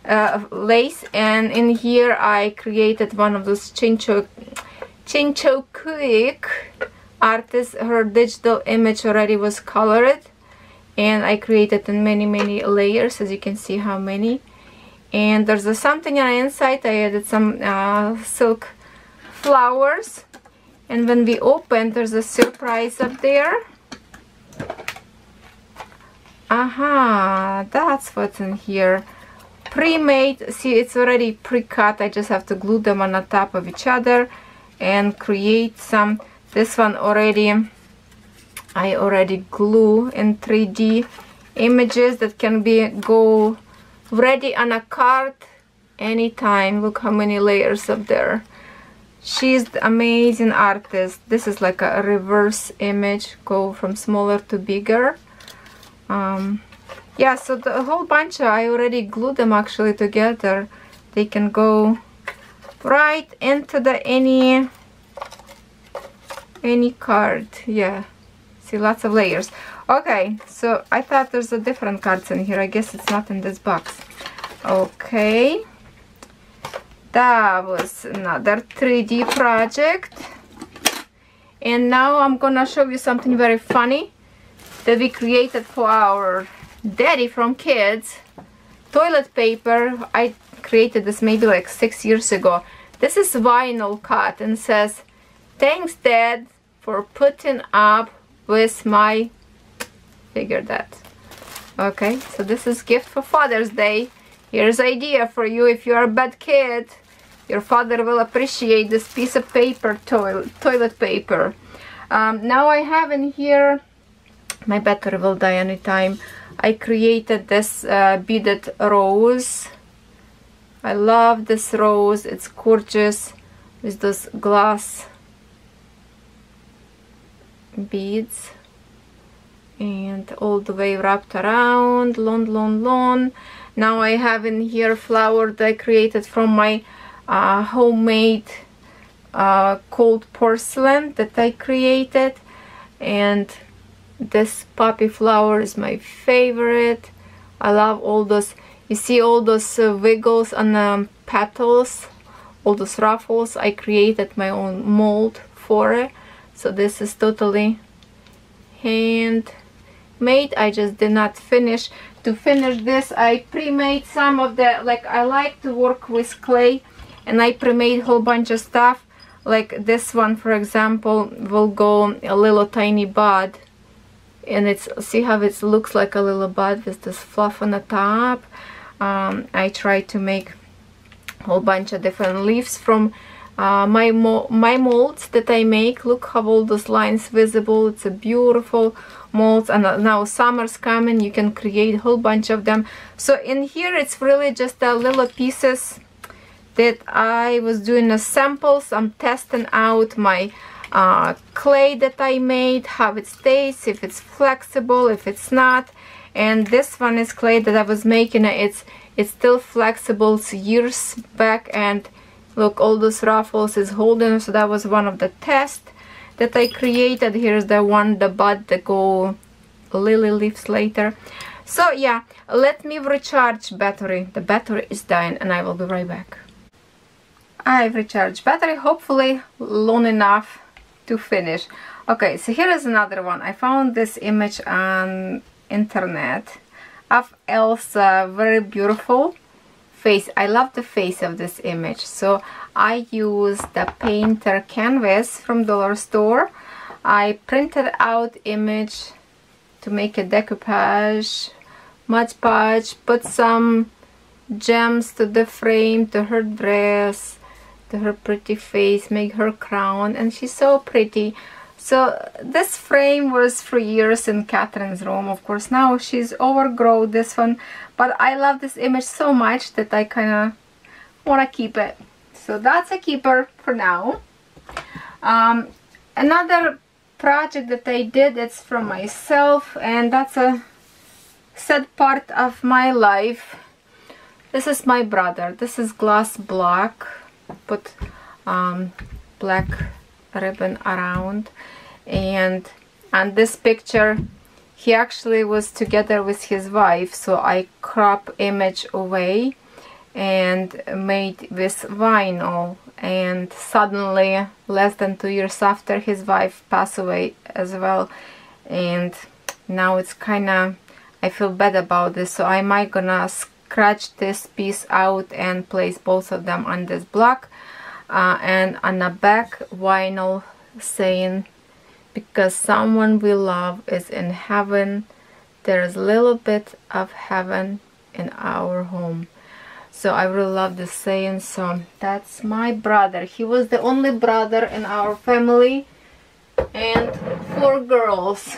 and in here I created one of those Chincho Quick artist. Her digital image already was colored, and I created in many layers, as you can see how many. And there's something on the inside. I added some silk flowers. And when we open, there's a surprise up there. Aha, that's what's in here. Pre-made, see, it's already pre-cut. I just have to glue them on the top of each other and create some. This one already, I already glue in 3D images that can go ready on a card anytime. Look how many layers up there. She's the amazing artist. This is like a reverse image, go from smaller to bigger. Yeah, so the whole bunch, I already glued them actually together. They can go right into the any card. Yeah, see, lots of layers. Okay, so I thought there's a different cards in here. I guess it's not in this box. Okay. That was another 3D project. And now I'm gonna show you something very funny that we created for our daddy from kids. Toilet paper. I created this maybe like 6 years ago. This is vinyl cut and says, "Thanks, Dad, for putting up with my..." Figure that. Okay, so this is gift for Father's Day. Here's idea for you. If you're a bad kid, your father will appreciate this piece of paper, toilet paper. Now I have in here, my battery will die anytime. I created this beaded rose. I love this rose. It's gorgeous with those glass beads and all the way wrapped around, long. Now I have in here flower that I created from my homemade cold porcelain that I created, and this poppy flower is my favorite. I love all those, you see all those wiggles on the petals, all those ruffles. I created my own mold for it, so this is totally handmade. I just did not finish. To finish this, I pre-made some of the, like, I like to work with clay, and I pre-made a whole bunch of stuff. Like this one, for example, will go a little tiny bud, and it's, see how it looks like a little bud with this fluff on the top. I tried to make a whole bunch of different leaves from my molds that I make. Look how all those lines visible. It's a beautiful molds, and now summer's coming, you can create a whole bunch of them. So in here it's really just a little pieces that I was doing as samples. I'm testing out my clay that I made, how it stays, if it's flexible, if it's not. And this one is clay that I was making. It's still flexible. It's years back, and look, all those ruffles is holding. So that was one of the tests that I created. Here's the one, the bud that go lily leaves later. So yeah, let me recharge battery. The battery is dying, and I will be right back. I've recharged battery, hopefully long enough to finish. Okay, so here is another one. I found this image on internet of Elsa, very beautiful face. I love the face of this image, so I used the painter canvas from dollar store. I printed out image to make a decoupage, Mod Podge, put some gems to the frame, to her dress, to her pretty face, make her crown, and she's so pretty. So this frame was for years in Catherine's room. Of course now she's overgrown this one, but I love this image so much that I kind of want to keep it. So that's a keeper for now. Another project that I did, it's from myself, and that's a sad part of my life. This is my brother. This is glass block. Put black ribbon around, and on this picture he actually was together with his wife, so I crop image away and made this vinyl. And suddenly, less than 2 years after, his wife passed away as well, and now it's kind of, I feel bad about this, so I might gonna scratch this piece out and place both of them on this block, and on the back vinyl saying, because someone we love is in heaven, there's a little bit of heaven in our home. So I really love this saying. So that's my brother. He was the only brother in our family, and 4 girls.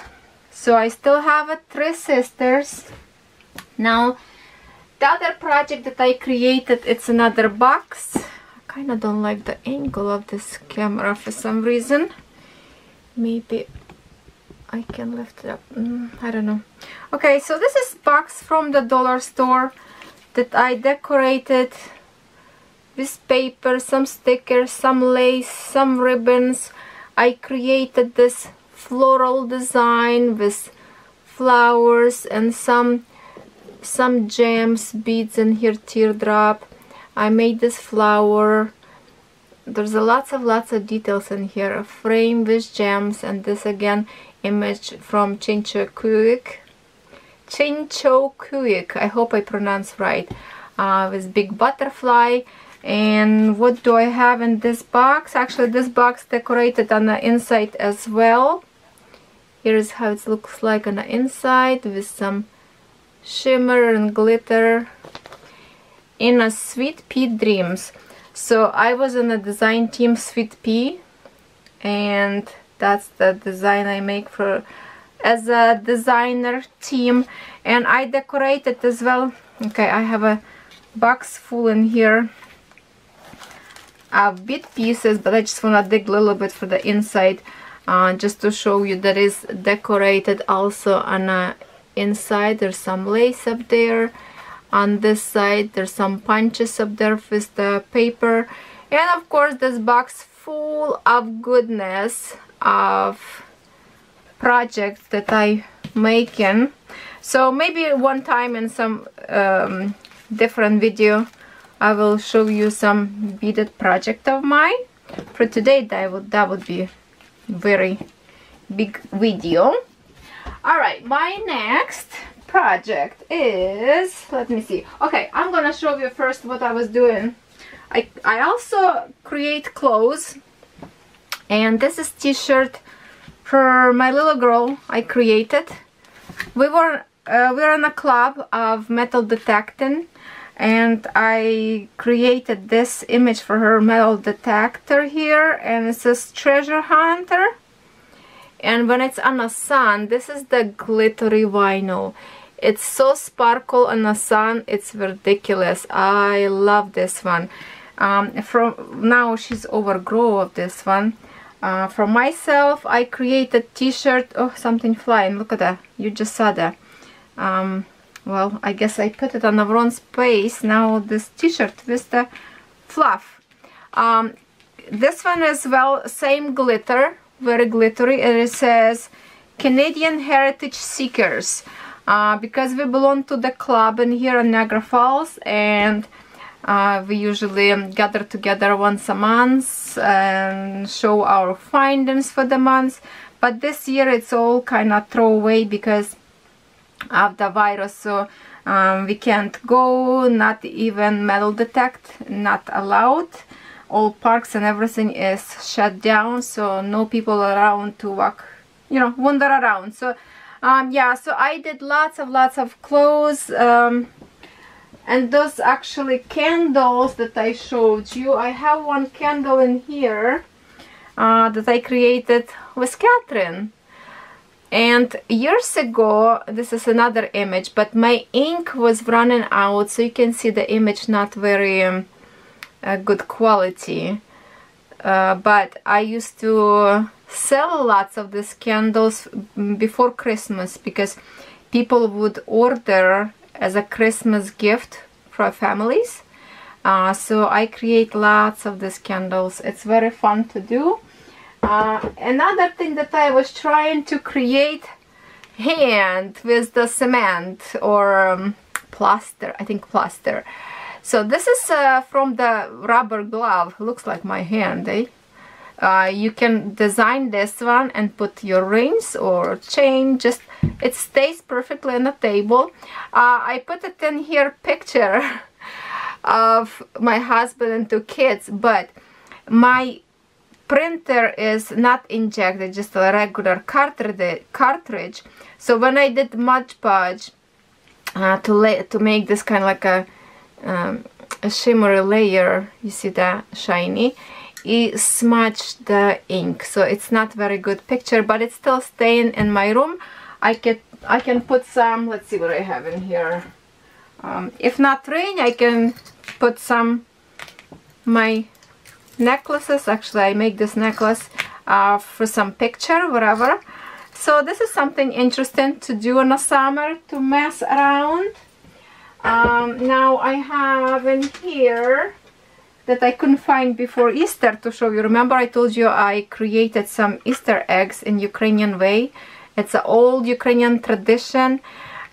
So I still have 3 sisters. Now the other project that I created, it's another box. I kind of don't like the angle of this camera for some reason. Maybe I can lift it up. I don't know. Okay, so this is box from the dollar store that I decorated with paper, some stickers, some lace, some ribbons. I created this floral design with flowers and some gems, beads in here, teardrop. I made this flower. There's lots of details in here. A frame with gems, and this again image from Chinchokuik. I hope I pronounced right. With big butterfly. And what do I have in this box? Actually, this box decorated on the inside as well. Here's how it looks like on the inside, with some shimmer and glitter. In a Sweet Pea Dreams. So I was in the design team Sweet Pea, and that's the design I make for as a designer team. And I decorated as well. Okay, I have a box full in here of bead pieces, but I just want to dig a little bit for the inside, just to show you that is decorated also on the inside. There's some lace up there. On this side there's some punches up there with the paper, and of course this box full of goodness of projects that I making. So maybe one time in some different video I will show you some beaded project of mine. For today that would be very big video. Alright, my next project is, let me see. Okay, I'm gonna show you first what I was doing. I also create clothes, and this is t-shirt for my little girl I created. We were in a club of metal detecting, and I created this image for her, metal detector here, and it says treasure hunter. And when it's on the sun, this is the glittery vinyl. It's so sparkle on the sun, it's ridiculous. I love this one. From now she's overgrown of this one. For myself, I created t-shirt. Oh, something flying! Look at that. You just saw that. Well, I guess I put it on the wrong space. Now this t-shirt with the fluff. This one as well, same glitter, very glittery, and it says Canadian Heritage Seekers. Because we belong to the club in here in Niagara Falls, and We usually gather together once a month and show our findings for the month. But this year it's all kind of throwaway because of the virus, so we can't go, not even metal detect, not allowed. All parks and everything is shut down, so no people around to walk, you know, wander around. So yeah, so I did lots of clothes, and those actually candles that I showed you. I have one candle in here that I created with Catherine. And years ago, this is another image, but my ink was running out, so you can see the image not very good quality. But I used to sell lots of these candles before Christmas because people would order as a Christmas gift for families. So I create lots of these candles. It's very fun to do. Another thing that I was trying to create hand with the cement or plaster, I think plaster. So this is from the rubber glove. Looks like my hand, eh? You can design this one and put your rings or chain. Just it stays perfectly on the table. I put it in here picture of my husband and 2 kids, but my printer is not injected, just a regular cartridge. So when I did Mod Podge to make this kind of like a shimmery layer, you see that shiny, it smudged the ink, so it's not very good picture, but it's still staying in my room. I can put some, let's see what I have in here. If not rain, I can put some my necklaces. Actually, I make this necklace for some picture, whatever. So this is something interesting to do in the summer, to mess around. Now I have in here that I couldn't find before Easter to show you. Remember I told you I created some Easter eggs in Ukrainian way. It's an old Ukrainian tradition.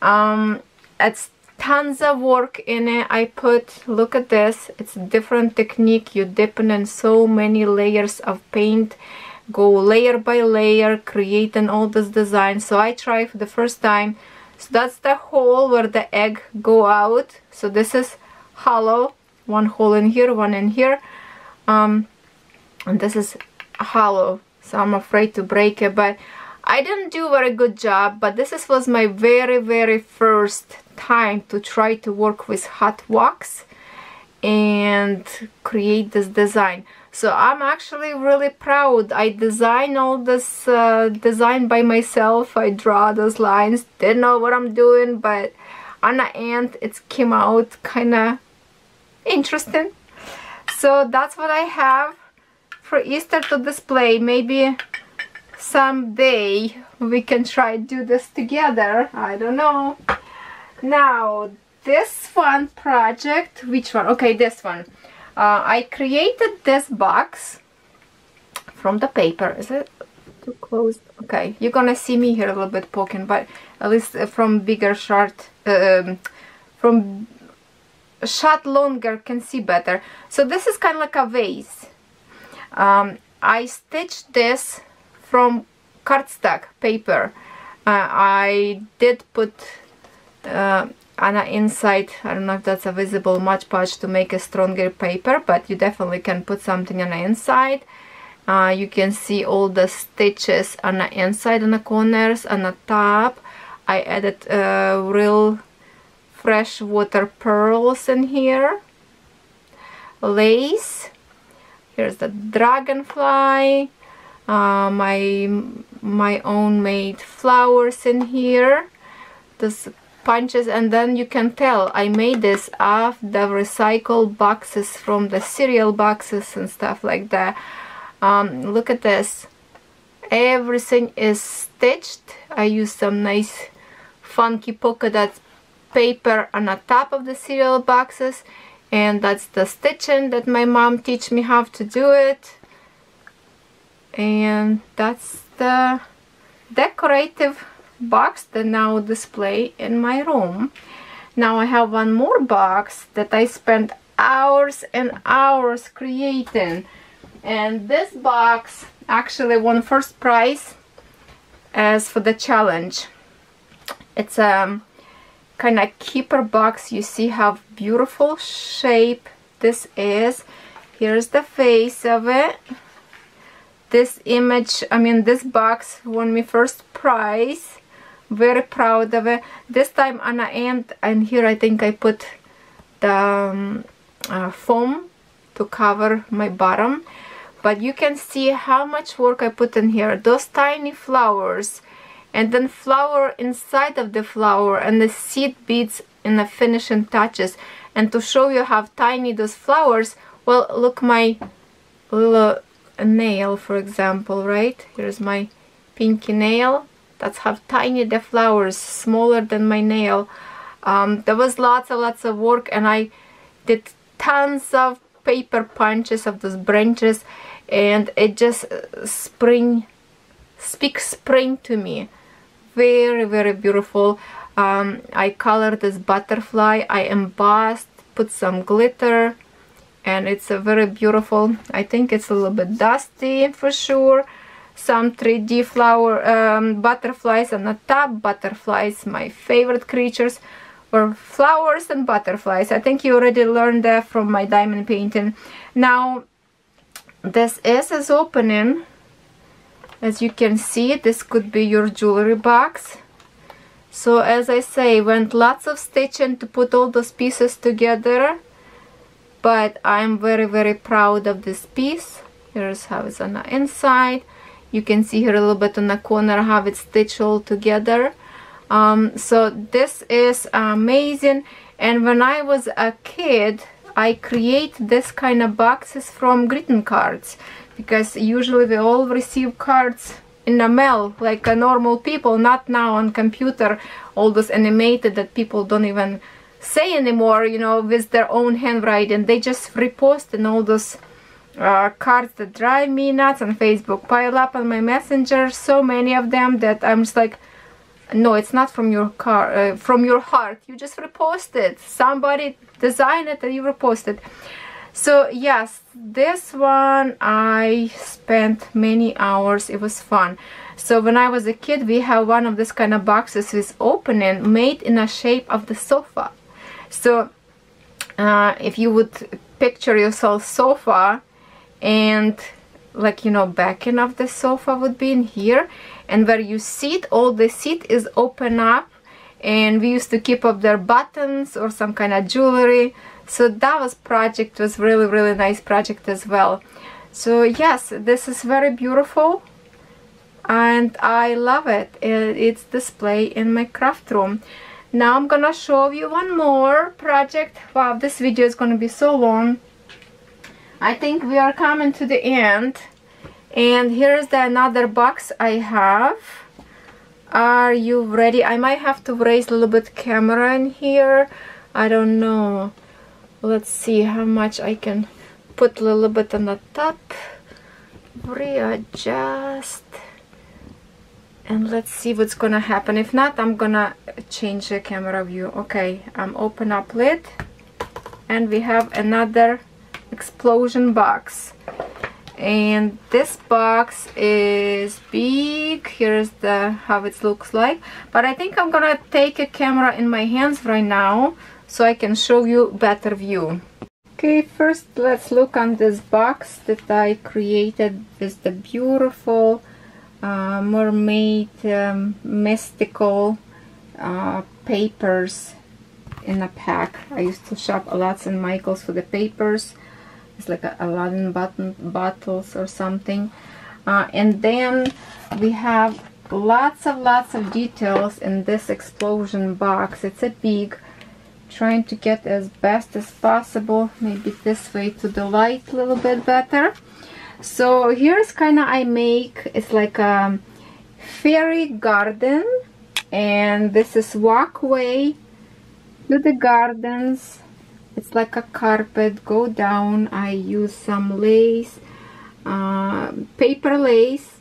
It's tons of work in it. I put, look at this, it's a different technique. You dip in so many layers of paint, go layer by layer, creating all this design. So I tried for the first time. So that's the hole where the egg go out. So this is hollow, one hole in here, one in here, and this is hollow, so I'm afraid to break it, but I didn't do a very good job. But this was my very first time to try to work with hot wax and create this design. So I'm actually really proud. I designed all this design by myself. I draw those lines, didn't know what I'm doing, but on the end it came out kind of interesting. So that's what I have for Easter to display. Maybe someday we can try to do this together, I don't know. Now this fun project, which one? Okay, this one. I created this box from the paper. Is it too close? Okay, you're gonna see me here a little bit poking, but at least from bigger shot, from shot longer can see better. So this is kind of like a vase. I stitched this from cardstock paper. I did put on the inside, I don't know if that's a visible, Mod Podge to make a stronger paper, but you definitely can put something on the inside. You can see all the stitches on the inside, on the corners, on the top. I added real freshwater pearls in here, lace. Here's the dragonfly, my own made flowers in here, this punches, and then you can tell I made this off the recycled boxes from the cereal boxes and stuff like that. Look at this, everything is stitched. I used some nice funky polka dot paper on the top of the cereal boxes, and that's the stitching that my mom teach me how to do it. And that's the decorative box that now display in my room. Now I have one more box that I spent hours and hours creating. And this box actually won first prize as for the challenge. It's a kind of keeper box. You see how beautiful shape this is. Here's the face of it. This image, I mean this box won me first prize. Very proud of it. This time on the end, and here I think I put the foam to cover my bottom. But you can see how much work I put in here. Those tiny flowers, and then flower inside of the flower, and the seed beads in the finishing touches. And to show you how tiny those flowers, well, look my little nail, for example, right? Here's my pinky nail. That's how tiny the flowers, smaller than my nail. There was lots of work, and I did tons of paper punches of those branches, and it just speaks spring to me. Very, very beautiful. I colored this butterfly, I embossed, put some glitter, and it's a very beautiful. I think it's a little bit dusty for sure. Some 3D flower butterflies on the top. Butterflies, my favorite creatures, were flowers and butterflies. I think you already learned that from my diamond painting. Now this is opening. As you can see, this could be your jewelry box. So as I say, went lots of stitching to put all those pieces together, but I'm very, very proud of this piece. Here's how it's on the inside. You can see here a little bit on the corner how it's stitched all together. So this is amazing. And when I was a kid, I create this kind of boxes from greeting cards, because usually we all receive cards in the mail like a normal people, not now on computer, all those animated that people don't even say anymore, you know, with their own handwriting. They just repost and all those cards that drive me nuts on Facebook pile up on my messenger, so many of them that I'm just like, no, it's not from your from your heart, you just reposted, somebody designed it and you reposted. So yes, this one I spent many hours. It was fun. So when I was a kid, we have one of this kind of boxes with opening made in a shape of the sofa. So if you would picture yourself sofa, and like, you know, backing of the sofa would be in here, and where you sit, all the seat is open up, and we used to keep up their buttons or some kind of jewelry. So that was project, was really, really nice project as well. So yes, this is very beautiful and I love it. It's displayed in my craft room. Now I'm gonna show you one more project. Wow, this video is gonna be so long. I think we are coming to the end, and here's the another box I have. Are you ready? I might have to raise a little bit camera in here, I don't know. Let's see how much I can put a little bit on the top, readjust, and let's see what's gonna happen. If not, I'm gonna change the camera view. Okay, I'm open up lid, and we have another explosion box, and this box is big. Here's the how it looks like, but I think I'm gonna take a camera in my hands right now so I can show you better view. Okay, first let's look on this box that I created with the beautiful mermaid mystical papers in a pack. I used to shop a lot in Michael's for the papers. It's like a Aladdin bottles or something. And then we have lots of details in this explosion box. It's a big, trying to get as best as possible, maybe this way to the light a little bit better. So here's kind of I make, it's like a fairy garden, and this is walkway to the gardens. It's like a carpet, go down. I use some lace, paper lace,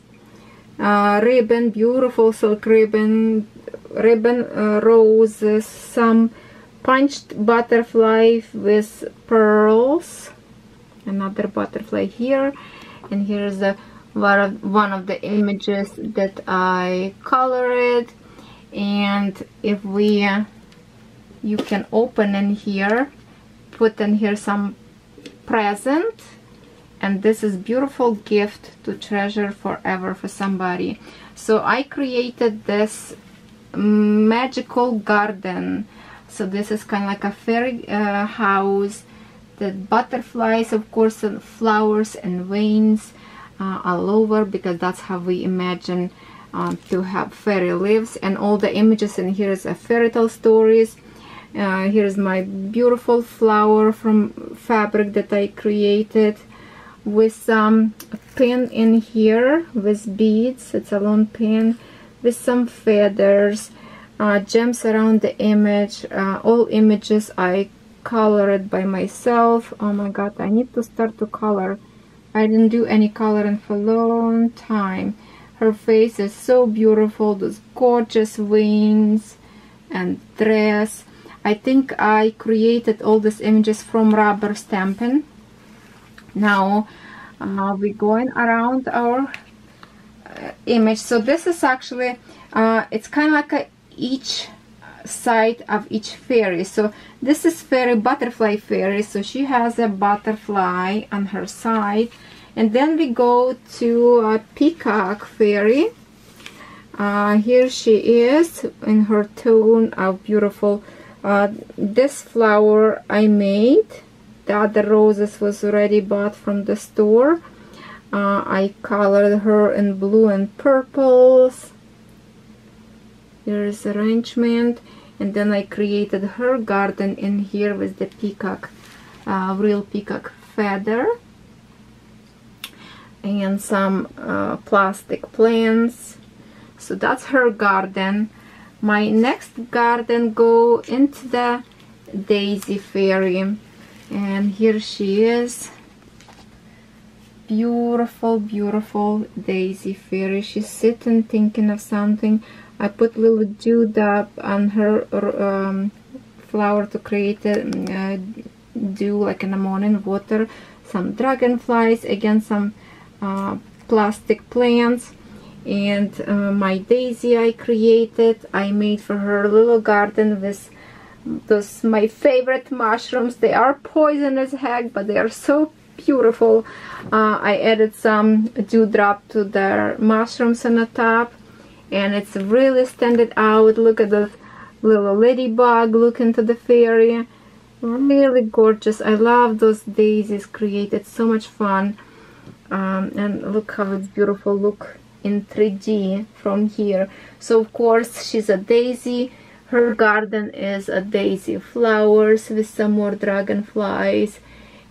ribbon, beautiful silk ribbon, roses, some punched butterfly with pearls, another butterfly here, and here's the one of the images that I colored. And if we you can open in here, put in here some present, and this is beautiful gift to treasure forever for somebody. So I created this magical garden. So this is kind of like a fairy house. The butterflies, of course, and flowers and vines all over, because that's how we imagine to have fairy lives. And all the images in here is a fairy tale stories. Here's my beautiful flower from fabric that I created with some pin in here with beads. It's a long pin with some feathers, gems around the image. All images I colored by myself. Oh my god, I need to start to color. I didn't do any coloring for a long time. Her face is so beautiful, those gorgeous wings and dress. I think I created all these images from rubber stamping. Now we're going around our image. So this is actually it's kind of like each side of each fairy. So this is fairy, butterfly fairy, so she has a butterfly on her side. And then we go to a peacock fairy. Here she is in her tone of beautiful. This flower I made. The other roses was already bought from the store. I colored her in blue and purples. Here's arrangement. And then I created her garden in here with the peacock, real peacock feather. And some plastic plants. So that's her garden. My next garden go into the daisy fairy, and here she is. Beautiful, beautiful daisy fairy. She's sitting thinking of something. I put little dewdrop on her flower to create a dew, like in the morning water. Some dragonflies, again some plastic plants. And my daisy I created, I made for her little garden with those my favorite mushrooms. They are poison as heck, but they are so beautiful. I added some dewdrop to the mushrooms on the top, and it's really standing out. Look at the little ladybug, look into the fairy. Really gorgeous. I love those daisies created, so much fun. And look how it's beautiful. Look in 3D from here. So of course she's a daisy. Her garden is a daisy flowers with some more dragonflies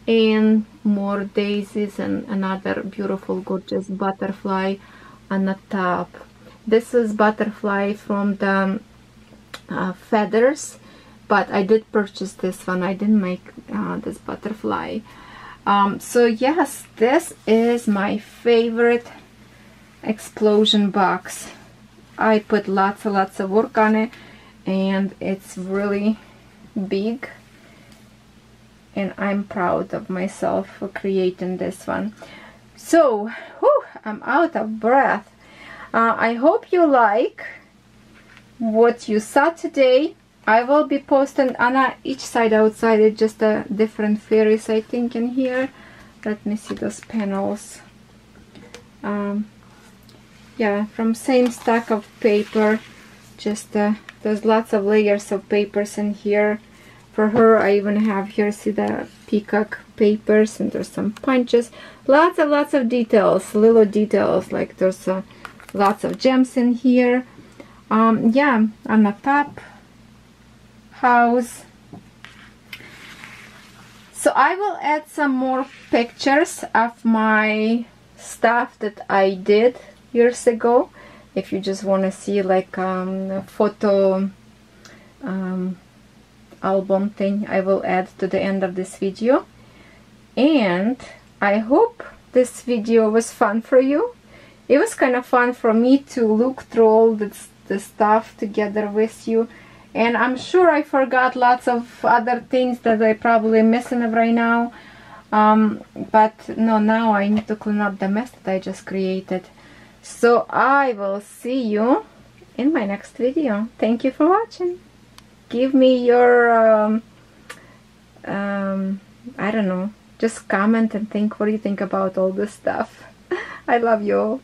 and more daisies and another beautiful gorgeous butterfly on the top. This is butterfly from the feathers, but I did purchase this one. I didn't make this butterfly. So yes, this is my favorite explosion box. I put lots of work on it, and it's really big, and I'm proud of myself for creating this one. So whew, I'm out of breath. I hope you like what you saw today. I will be posting on each side outside. It's just a different fairies, I think, in here. Let me see those panels. Yeah, from same stack of paper. Just there's lots of layers of papers in here. For her, I even have here, see the peacock papers, and there's some punches. Lots of details, little details, like there's lots of gems in here. Yeah, on the top house. So I will add some more pictures of my stuff that I did years ago. If you just want to see like a photo album thing, I will add to the end of this video. And I hope this video was fun for you. It was kind of fun for me to look through all the stuff together with you And I'm sure I forgot lots of other things that I probably missing right now. But no, now I need to clean up the mess that I just created. So I will see you in my next video. Thank you for watching. Give me your I don't know, just comment and think what do you think about all this stuff. I love you all.